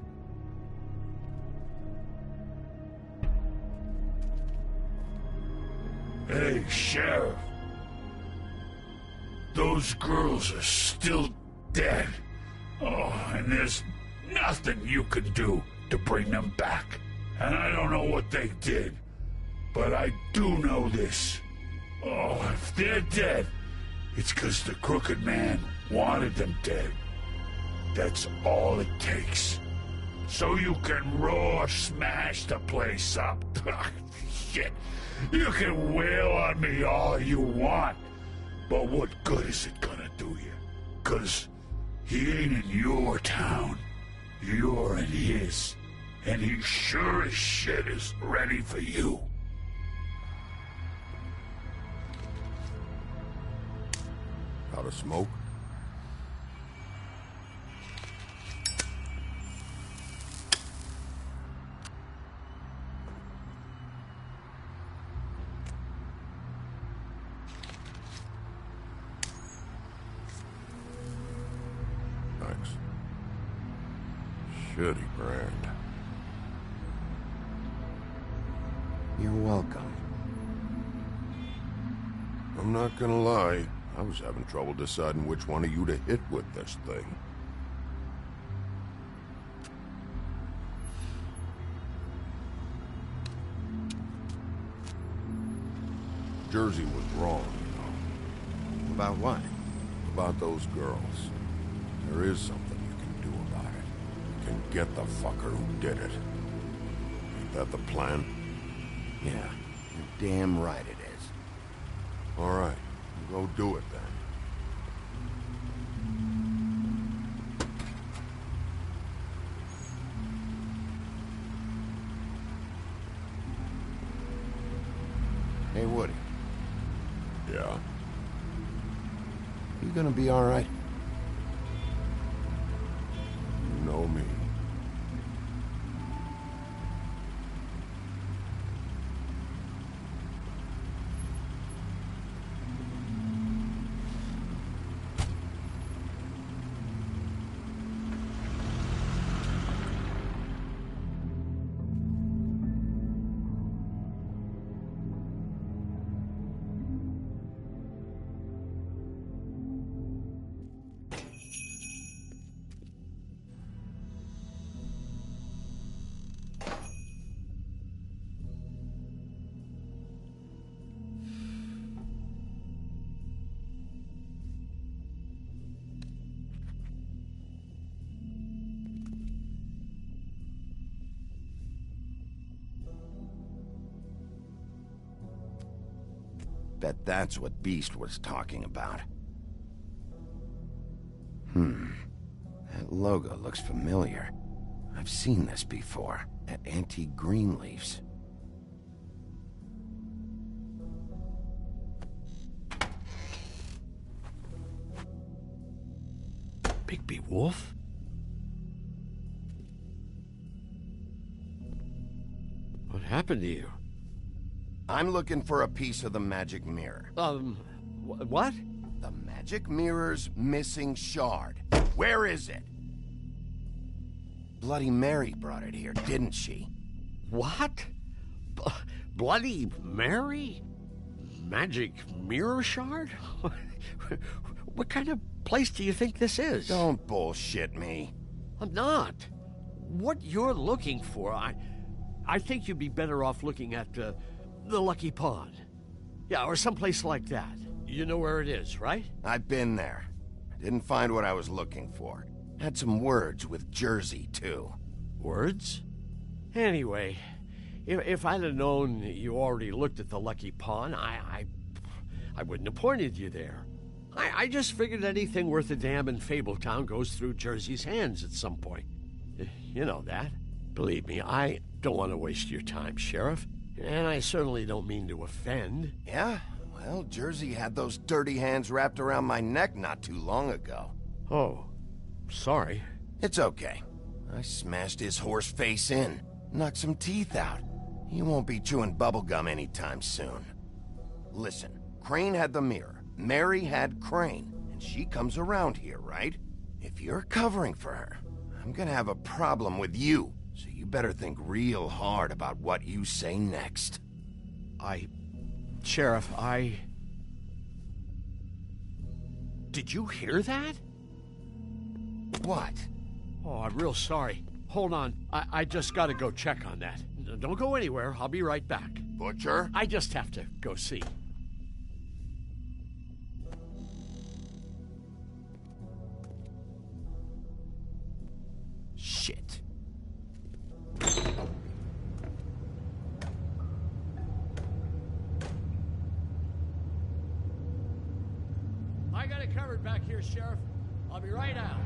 Hey, Sheriff. Those girls are still dead. Oh, and there's nothing you can do to bring them back. And I don't know what they did, but I do know this. Oh, if they're dead, it's 'cause the Crooked Man wanted them dead. That's all it takes. So you can raw smash the place up. Shit, you can wail on me all you want, but what good is it gonna do you? 'Cause he ain't in your town. You're in his. And he sure as shit is ready for you. Out of smoke? Thanks. Shitty brand. You're welcome. I'm not gonna lie. I was having trouble deciding which one of you to hit with this thing. Jersey was wrong, you know. About what? About those girls. There is something you can do about it. You can get the fucker who did it. Ain't that the plan? Yeah, you're damn right it is. All right, go do it then. Hey, Woody. Yeah? You gonna be all right? You know me. Bet that's what Beast was talking about. That logo looks familiar. I've seen this before, at Antique Greenleaf's. Bigby Wolf? What happened to you? I'm looking for a piece of the magic mirror. What? The magic mirror's missing shard. Where is it? Bloody Mary brought it here, didn't she? What? Bloody Mary? Magic mirror shard? What kind of place do you think this is? Don't bullshit me. I'm not. What you're looking for, I think you'd be better off looking at the Lucky Pond. Yeah, or someplace like that. You know where it is, right? I've been there. Didn't find what I was looking for. Had some words with Jersey, too. Words? Anyway, if I'd have known you already looked at the Lucky Pawn, I wouldn't have pointed you there. I just figured anything worth a damn in Fabletown goes through Jersey's hands at some point. You know that. Believe me, I don't want to waste your time, Sheriff. And I certainly don't mean to offend. Yeah? Well, Jersey had those dirty hands wrapped around my neck not too long ago. Oh, sorry. It's okay. I smashed his horse face in, knocked some teeth out. He won't be chewing bubblegum anytime soon. Listen, Crane had the mirror, Mary had Crane, and she comes around here, right? If you're covering for her, I'm gonna have a problem with you, so you better think real hard about what you say next. Sheriff, Did you hear that? What? Oh, I'm real sorry. Hold on. I just gotta go check on that. Don't go anywhere. I'll be right back. Butcher? I just have to go see. Shit. I got it covered back here, Sheriff. I'll be right out.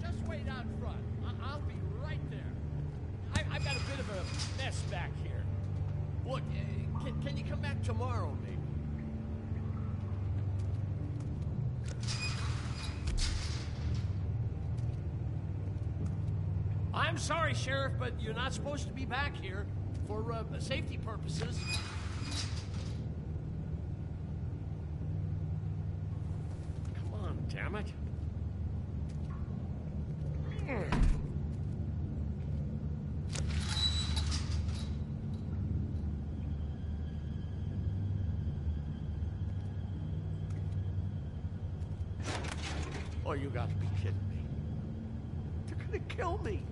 Just wait out front. I'll be right there. I've got a bit of a mess back here. Look, can you come back tomorrow, maybe? I'm sorry, Sheriff, but you're not supposed to be back here for safety purposes. Come on, damn it. Oh, you gotta be kidding me. They're gonna kill me.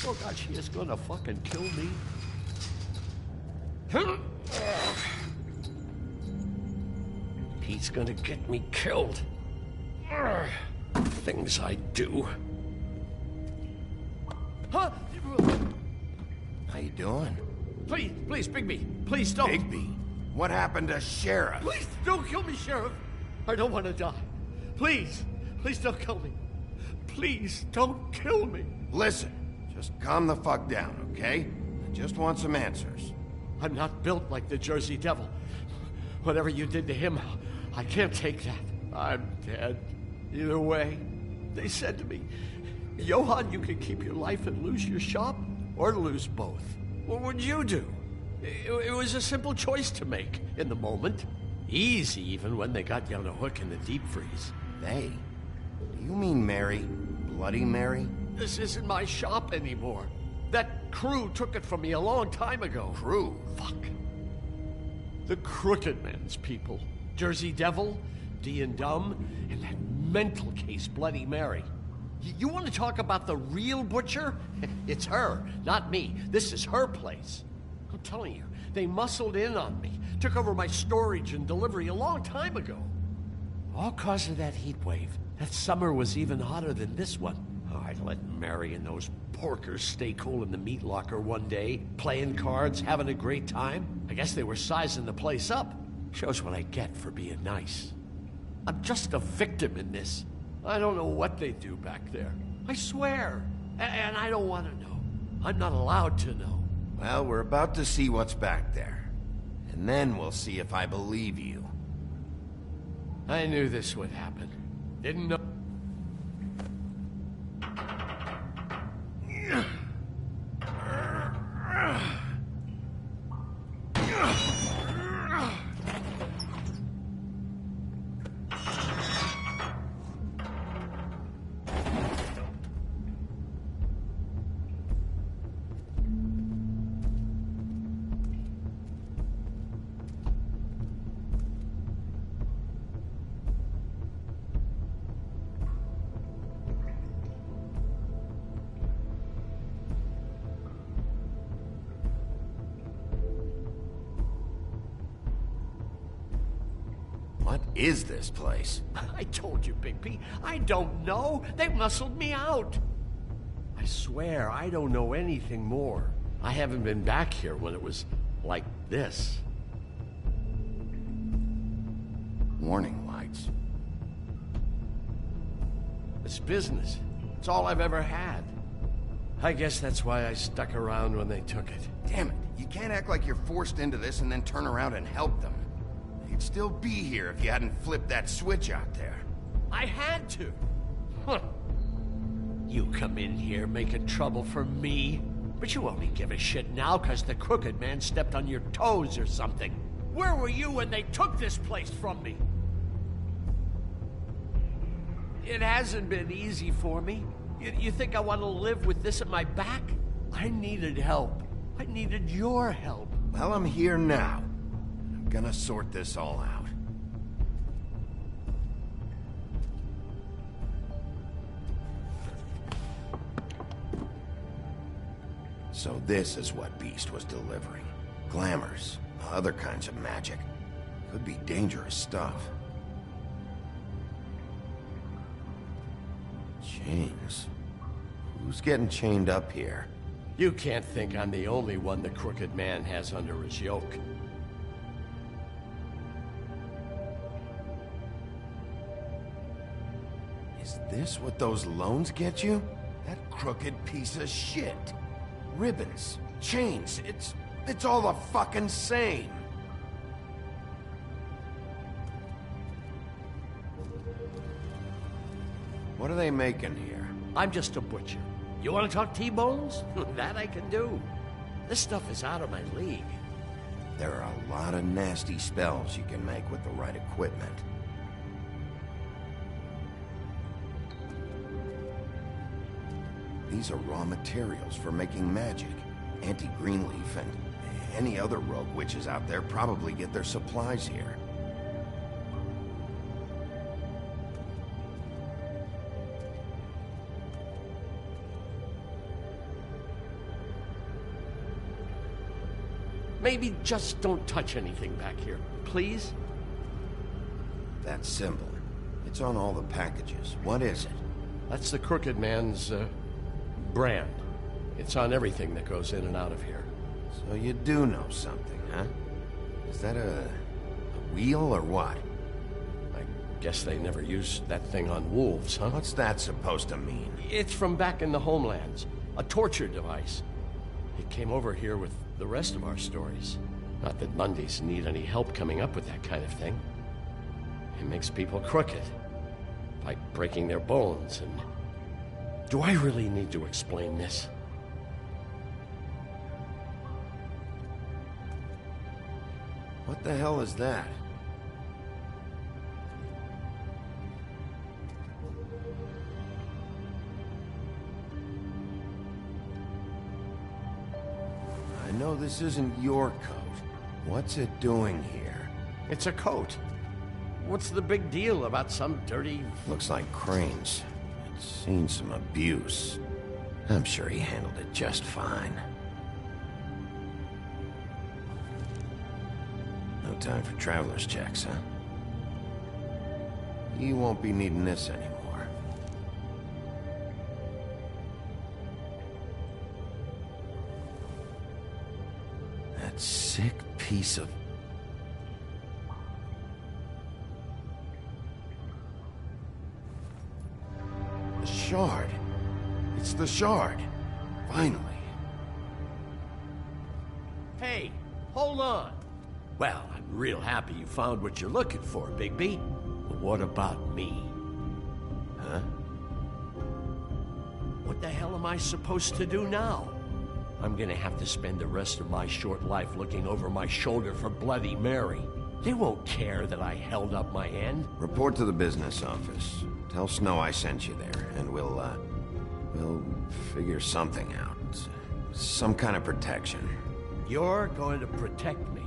Oh, God, she is gonna fucking kill me. He's gonna get me killed. Things I do. Huh? How you doing? Please, Bigby. Please don't. Bigby? What happened to Sheriff? Please don't kill me, Sheriff. I don't want to die. Please don't kill me. Please don't kill me. Listen. Just calm the fuck down, okay? I just want some answers. I'm not built like the Jersey Devil. Whatever you did to him, I can't take that. I'm dead. Either way, they said to me, Johann, you can keep your life and lose your shop, or lose both. What would you do? It was a simple choice to make in the moment. Easy, even when they got you on a hook in the deep freeze. They? Do you mean Mary? Bloody Mary? This isn't my shop anymore. That crew took it from me a long time ago. Crew? Fuck. The Crooked Man's people. Jersey Devil, D and Dumb, and that mental case, Bloody Mary. You want to talk about the real butcher? It's her, not me. This is her place. I'm telling you, they muscled in on me, took over my storage and delivery a long time ago. All cause of that heat wave. That summer was even hotter than this one. Oh, I'd let Mary and those porkers stay cool in the meat locker one day, playing cards, having a great time. I guess they were sizing the place up. Shows what I get for being nice. I'm just a victim in this. I don't know what they do back there. I swear. And I don't want to know. I'm not allowed to know. Well, we're about to see what's back there. And then we'll see if I believe you. I knew this would happen. Didn't know. What is this place? I told you, Bigby. I don't know. They muscled me out. I swear, I don't know anything more. I haven't been back here when it was like this. Warning lights. It's business. It's all I've ever had. I guess that's why I stuck around when they took it. Damn it, you can't act like you're forced into this and then turn around and help them. You'd still be here if you hadn't flipped that switch out there. I had to. Huh. You come in here making trouble for me, but you only give a shit now because the Crooked Man stepped on your toes or something. Where were you when they took this place from me? It hasn't been easy for me. You think I want to live with this at my back? I needed help. I needed your help. Well, I'm here now. I'm gonna sort this all out. So this is what Beast was delivering. Glamours, other kinds of magic. Could be dangerous stuff. Chains. Who's getting chained up here? You can't think I'm the only one the Crooked Man has under his yoke. Is this what those loans get you? That crooked piece of shit. Ribbons, chains, it's all the fucking same. What are they making here? I'm just a butcher. You want to talk T-bones? That I can do. This stuff is out of my league. There are a lot of nasty spells you can make with the right equipment. These are raw materials for making magic. Auntie Greenleaf and any other rogue witches out there probably get their supplies here. Maybe just don't touch anything back here, please? That symbol. It's on all the packages. What is it? That's the Crooked Man's, brand. It's on everything that goes in and out of here. So you do know something, huh? Is that a wheel or what? I guess they never used that thing on wolves, huh? What's that supposed to mean? It's from back in the homelands. A torture device. It came over here with the rest of our stories. Not that Mundies need any help coming up with that kind of thing. It makes people crooked. By breaking their bones and... Do I really need to explain this? What the hell is that? I know this isn't your coat. What's it doing here? It's a coat. What's the big deal about some dirty... Looks like Crane's. It's seen some abuse. I'm sure he handled it just fine. No time for traveler's checks, huh? You won't be needing this anymore. That sick piece of... The shard. It's the shard. Finally. Hey, hold on. Well, I'm real happy you found what you're looking for, Bigby. But what about me? Huh? What the hell am I supposed to do now? I'm gonna have to spend the rest of my short life looking over my shoulder for Bloody Mary. They won't care that I held up my end. Report to the business office. Tell Snow I sent you there, and we'll figure something out. Some kind of protection. You're going to protect me.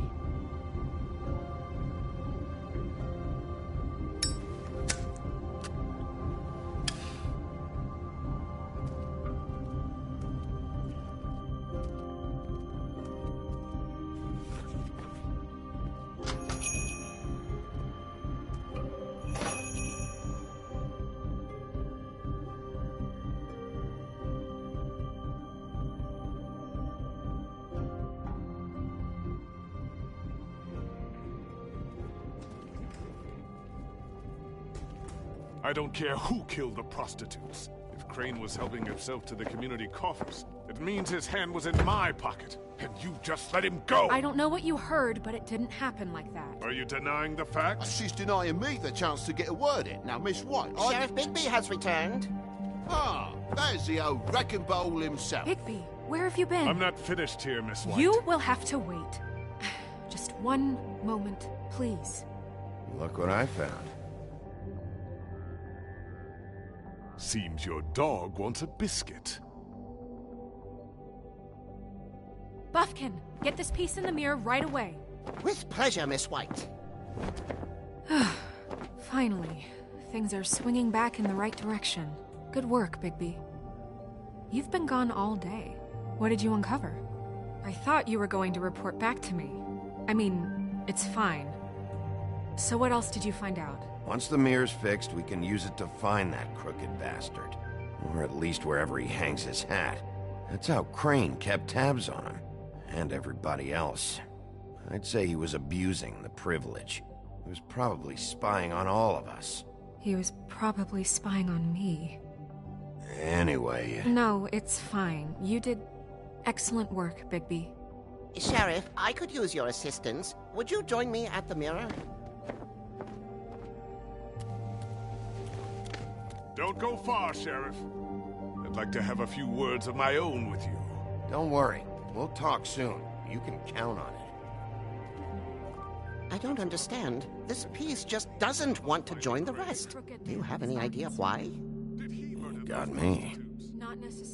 I don't care who killed the prostitutes. If Crane was helping himself to the community coffers, it means his hand was in my pocket, and you just let him go! I don't know what you heard, but it didn't happen like that. Are you denying the facts? She's denying me the chance to get a word in. Now, Miss White, Sheriff Bigby has returned. Ah, there's the old wrecking bowl himself. Bigby, where have you been? I'm not finished here, Miss White. You will have to wait. Just one moment, please. Look what I found. Seems your dog wants a biscuit. Buffkin, get this piece in the mirror right away. With pleasure, Miss White. Finally, things are swinging back in the right direction. Good work, Bigby. You've been gone all day. What did you uncover? I thought you were going to report back to me. I mean, it's fine. So what else did you find out? Once the mirror's fixed, we can use it to find that crooked bastard. Or at least wherever he hangs his hat. That's how Crane kept tabs on him. And everybody else. I'd say he was abusing the privilege. He was probably spying on all of us. He was probably spying on me. Anyway... No, it's fine. You did excellent work, Bigby. Sheriff, I could use your assistance. Would you join me at the mirror? Don't go far, Sheriff. I'd like to have a few words of my own with you. Don't worry. We'll talk soon. You can count on it. I don't understand. This piece just doesn't want to join the rest. Do you have any idea why? You got me.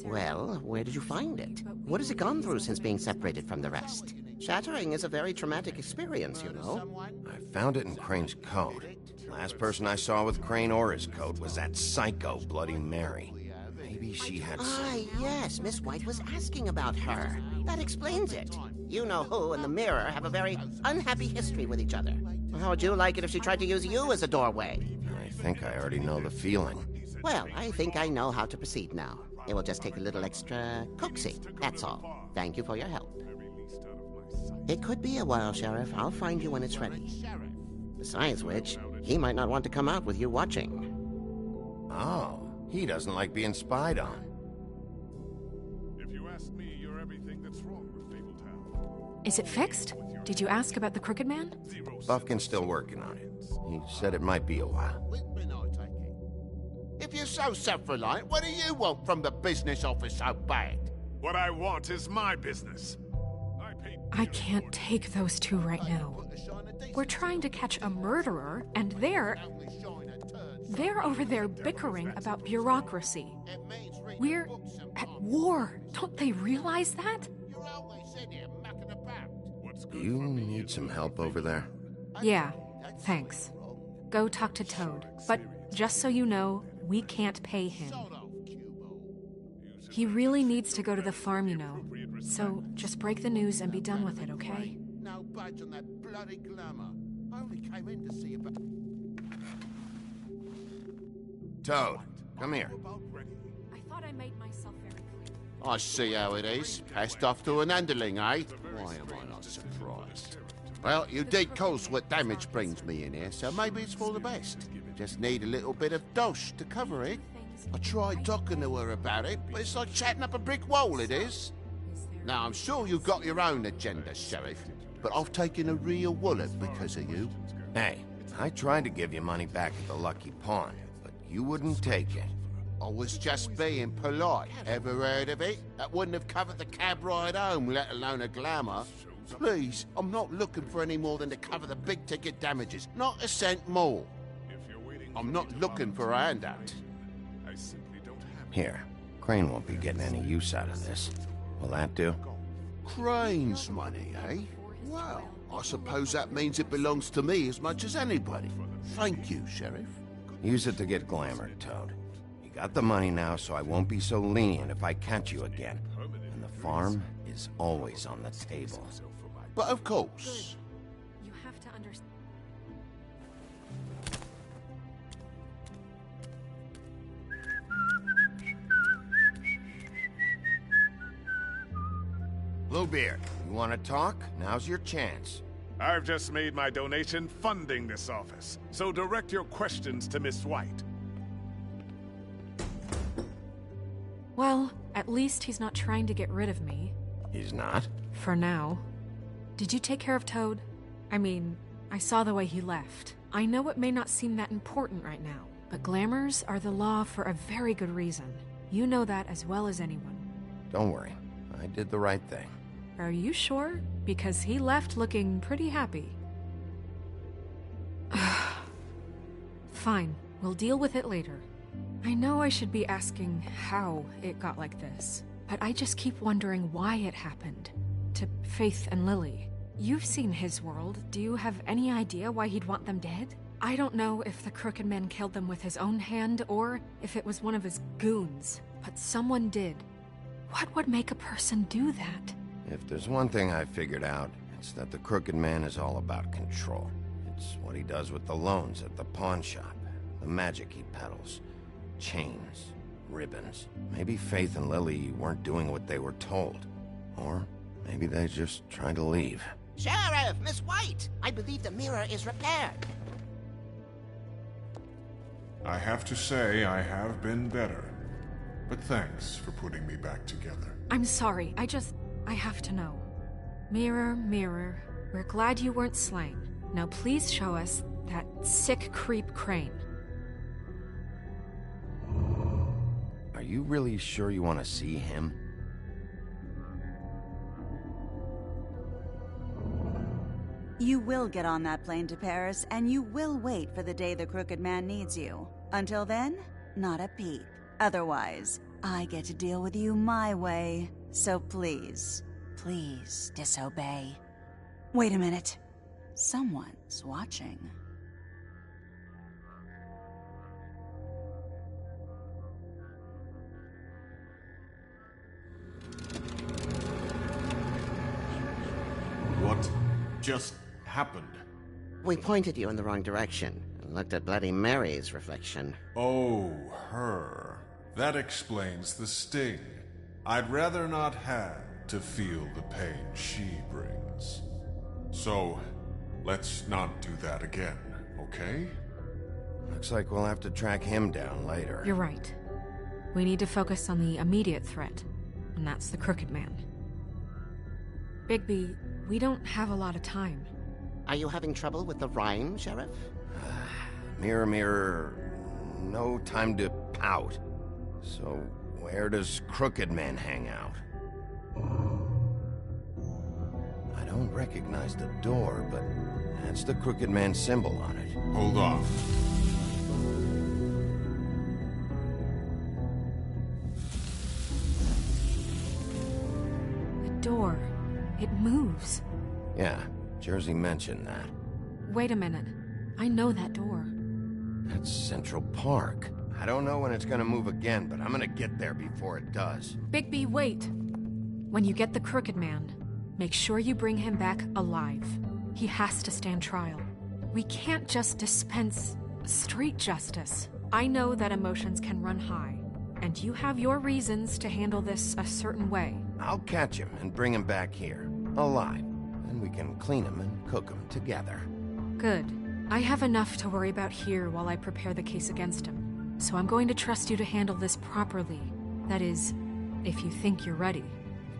Well, where did you find it? What has it gone through since being separated from the rest? Shattering is a very traumatic experience, you know. I found it in Crane's coat. Last person I saw with Crane or his coat was that psycho Bloody Mary. Maybe she had some... Ah, yes, Miss White was asking about her. That explains it. You know who and the mirror have a very unhappy history with each other. How would you like it if she tried to use you as a doorway? I think I already know the feeling. Well, I think I know how to proceed now. It will just take a little extra coaxing, that's all. Thank you for your help. It could be a while, Sheriff. I'll find you when it's ready. Besides which, he might not want to come out with you watching. Oh, he doesn't like being spied on. If you ask me, you're everything that's wrong with Fabletown. Is it fixed? Did you ask about the Crooked Man? Buffkin's still working on it. He said it might be a while. If you're so self-reliant, what do you want from the business office so bad? What I want is my business. I can't take those two right now. We're trying to catch a murderer, and they're over there bickering about bureaucracy. We're at war. Don't they realize that? You need some help over there? Yeah, thanks. Go talk to Toad. But just so you know, we can't pay him. He really needs to go to the farm, you know. So just break the news and be done with it, okay? No budge on that bloody glamour. I only came in to see about... Toad, come here. I thought I made myself very clear. I see how it is. Passed off to an underling, eh? Why am I not surprised? Well, you did cause what damage brings me in here, so maybe it's for the best. Just need a little bit of dosh to cover it. I tried talking to her about it, but it's like chatting up a brick wall, it is. Now, I'm sure you've got your own agenda, Sheriff, but I've taken a real wallet because of you. Hey, I tried to give you money back at the Lucky Pawn, but you wouldn't take it. I was just being polite. Ever heard of it? That wouldn't have covered the cab ride home, let alone a glamour. Please, I'm not looking for any more than to cover the big-ticket damages. Not a cent more. I'm not looking for a handout. Here, Crane won't be getting any use out of this. Will that do? Crane's money, eh? Well, I suppose that means it belongs to me as much as anybody. Thank you, Sheriff. Use it to get glamour, Toad. You got the money now, so I won't be so lenient if I catch you again. And the farm is always on the table. But of course. You have to understand. Bluebeard, you want to talk? Now's your chance. I've just made my donation funding this office, so direct your questions to Miss White. Well, at least he's not trying to get rid of me. He's not? For now. Did you take care of Toad? I mean, I saw the way he left. I know it may not seem that important right now, but glamours are the law for a very good reason. You know that as well as anyone. Don't worry. I did the right thing. Are you sure? Because he left looking pretty happy. Fine, we'll deal with it later. I know I should be asking how it got like this, but I just keep wondering why it happened. To Faith and Lily. You've seen his world. Do you have any idea why he'd want them dead? I don't know if the Crooked Man killed them with his own hand or if it was one of his goons, but someone did. What would make a person do that? If there's one thing I figured out, it's that the Crooked Man is all about control. It's what he does with the loans at the pawn shop, the magic he peddles, chains, ribbons. Maybe Faith and Lily weren't doing what they were told. Or maybe they just tried to leave. Sheriff, Miss White! I believe the mirror is repaired. I have to say I have been better. But thanks for putting me back together. I'm sorry, I have to know. Mirror, mirror, we're glad you weren't slain. Now please show us that sick creep Crane. Are you really sure you want to see him? You will get on that plane to Paris, and you will wait for the day the Crooked Man needs you. Until then, not a peep. Otherwise, I get to deal with you my way. So please, please disobey. Wait a minute. Someone's watching. What just happened? We pointed you in the wrong direction and looked at Bloody Mary's reflection. Oh, her. That explains the sting. I'd rather not have to feel the pain she brings. So, let's not do that again, okay? Looks like we'll have to track him down later. You're right. We need to focus on the immediate threat, and that's the Crooked Man. Bigby, we don't have a lot of time. Are you having trouble with the rhyme, Sheriff? Mirror, mirror, no time to pout. So, where does Crooked Man hang out? I don't recognize the door, but that's the Crooked Man symbol on it. Hold on. The door. It moves. Yeah, Jersey mentioned that. Wait a minute. I know that door. That's Central Park. I don't know when it's gonna move again, but I'm gonna get there before it does. Bigby, wait! When you get the Crooked Man, make sure you bring him back alive. He has to stand trial. We can't just dispense street justice. I know that emotions can run high, and you have your reasons to handle this a certain way. I'll catch him and bring him back here, alive. Then we can clean him and cook him together. Good. I have enough to worry about here while I prepare the case against him. So I'm going to trust you to handle this properly. That is, if you think you're ready.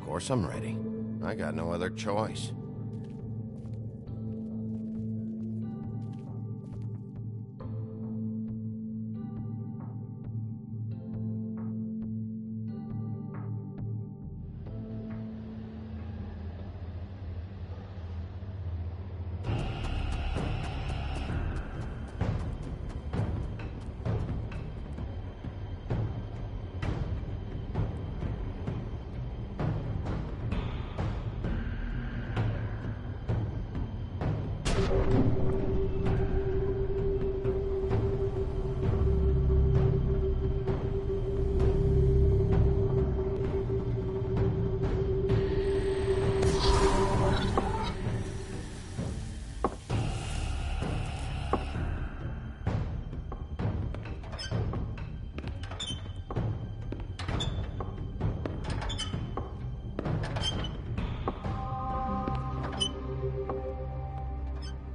Of course I'm ready. I got no other choice.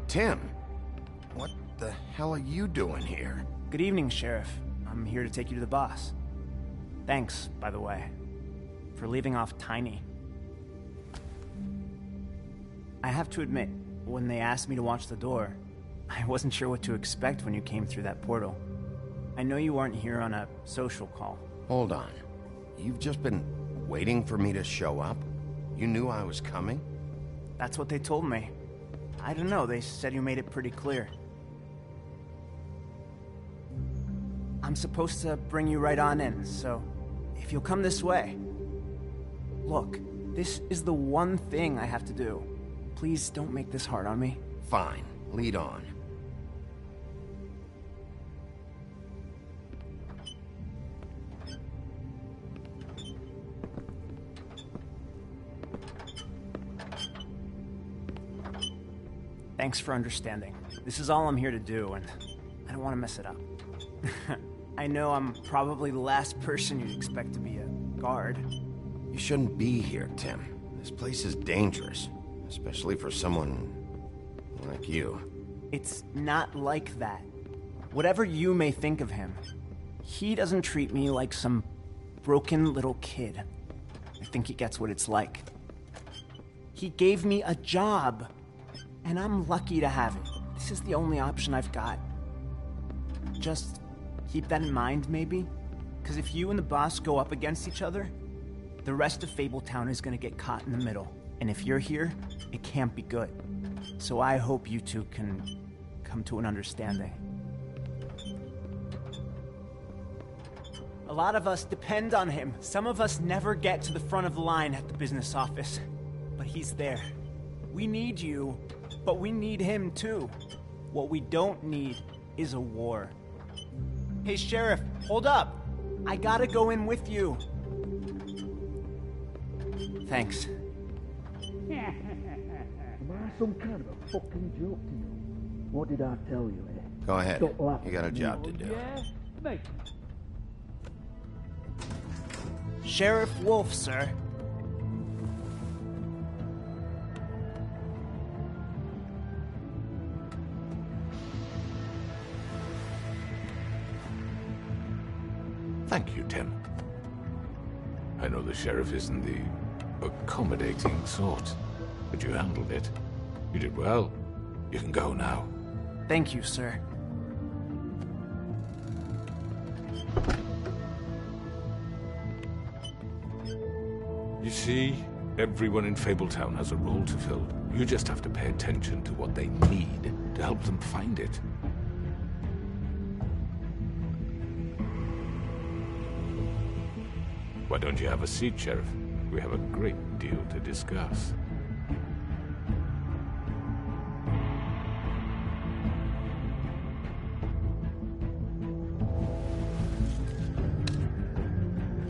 Tim, what the hell are you doing here? Good evening, Sheriff. I'm here to take you to the boss. Thanks, by the way, for leaving off Tiny. I have to admit, when they asked me to watch the door, I wasn't sure what to expect when you came through that portal. I know you aren't here on a social call. Hold on. You've just been waiting for me to show up? You knew I was coming? That's what they told me. I don't know, they said you made it pretty clear. I'm supposed to bring you right on in, so if you'll come this way. Look, this is the one thing I have to do. Please don't make this hard on me. Fine, lead on. Thanks for understanding. This is all I'm here to do, and I don't want to mess it up. I know I'm probably the last person you'd expect to be a guard. You shouldn't be here, Tim. This place is dangerous, especially for someone like you. It's not like that. Whatever you may think of him, he doesn't treat me like some broken little kid. I think he gets what it's like. He gave me a job, and I'm lucky to have it. This is the only option I've got. Just keep that in mind, maybe? Because if you and the boss go up against each other, the rest of Fabletown is going to get caught in the middle. And if you're here, it can't be good. So I hope you two can come to an understanding. A lot of us depend on him. Some of us never get to the front of the line at the business office. But he's there. We need you, but we need him too. What we don't need is a war. Hey, Sheriff, hold up. I gotta go in with you. Thanks. Am I some kind of a fucking joke to you? What did I tell you, eh? Go ahead. Stop laughing. You got a job to do. Yeah? Mate. Sheriff Wolf, sir. Thank you, Tim. I know the sheriff isn't the accommodating sort, but you handled it. You did well. You can go now. Thank you, sir. You see, everyone in Fabletown has a role to fill. You just have to pay attention to what they need to help them find it. Why don't you have a seat, Sheriff? We have a great deal to discuss.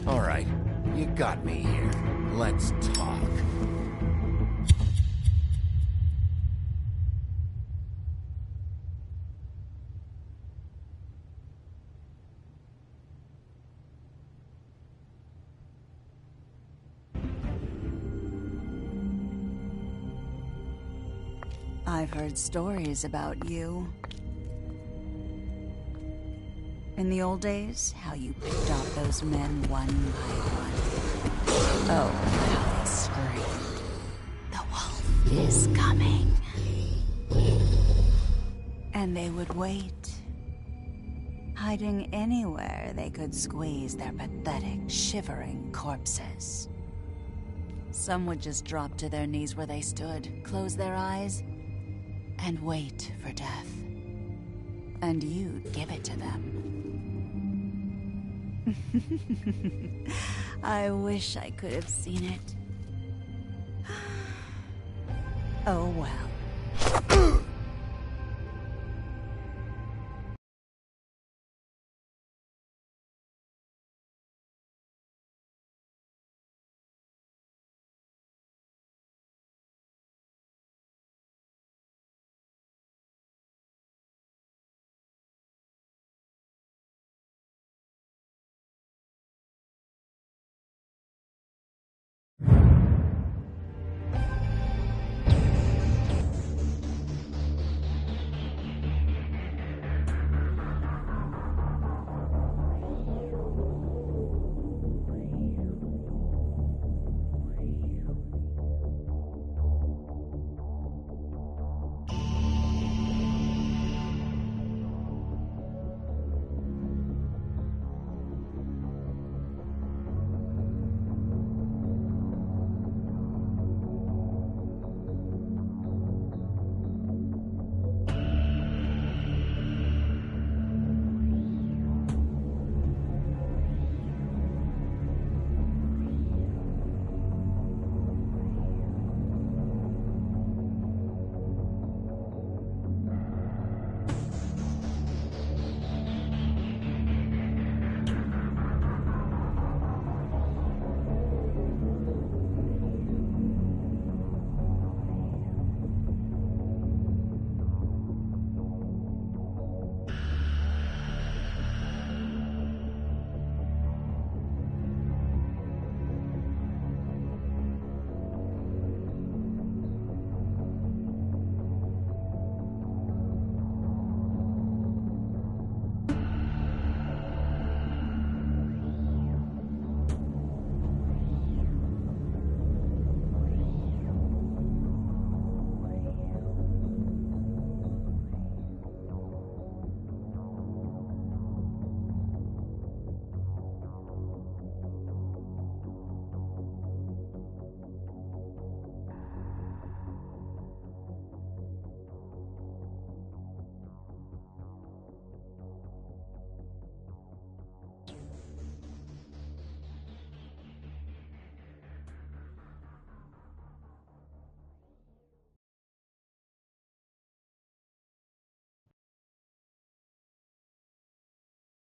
All right, you got me here. Let's talk. I've heard stories about you. In the old days, how you picked off those men one by one. Oh, how they screamed. The wolf is coming. And they would wait, hiding anywhere they could squeeze their pathetic, shivering corpses. Some would just drop to their knees where they stood, close their eyes, and wait for death. And you'd give it to them. I wish I could have seen it. Oh well.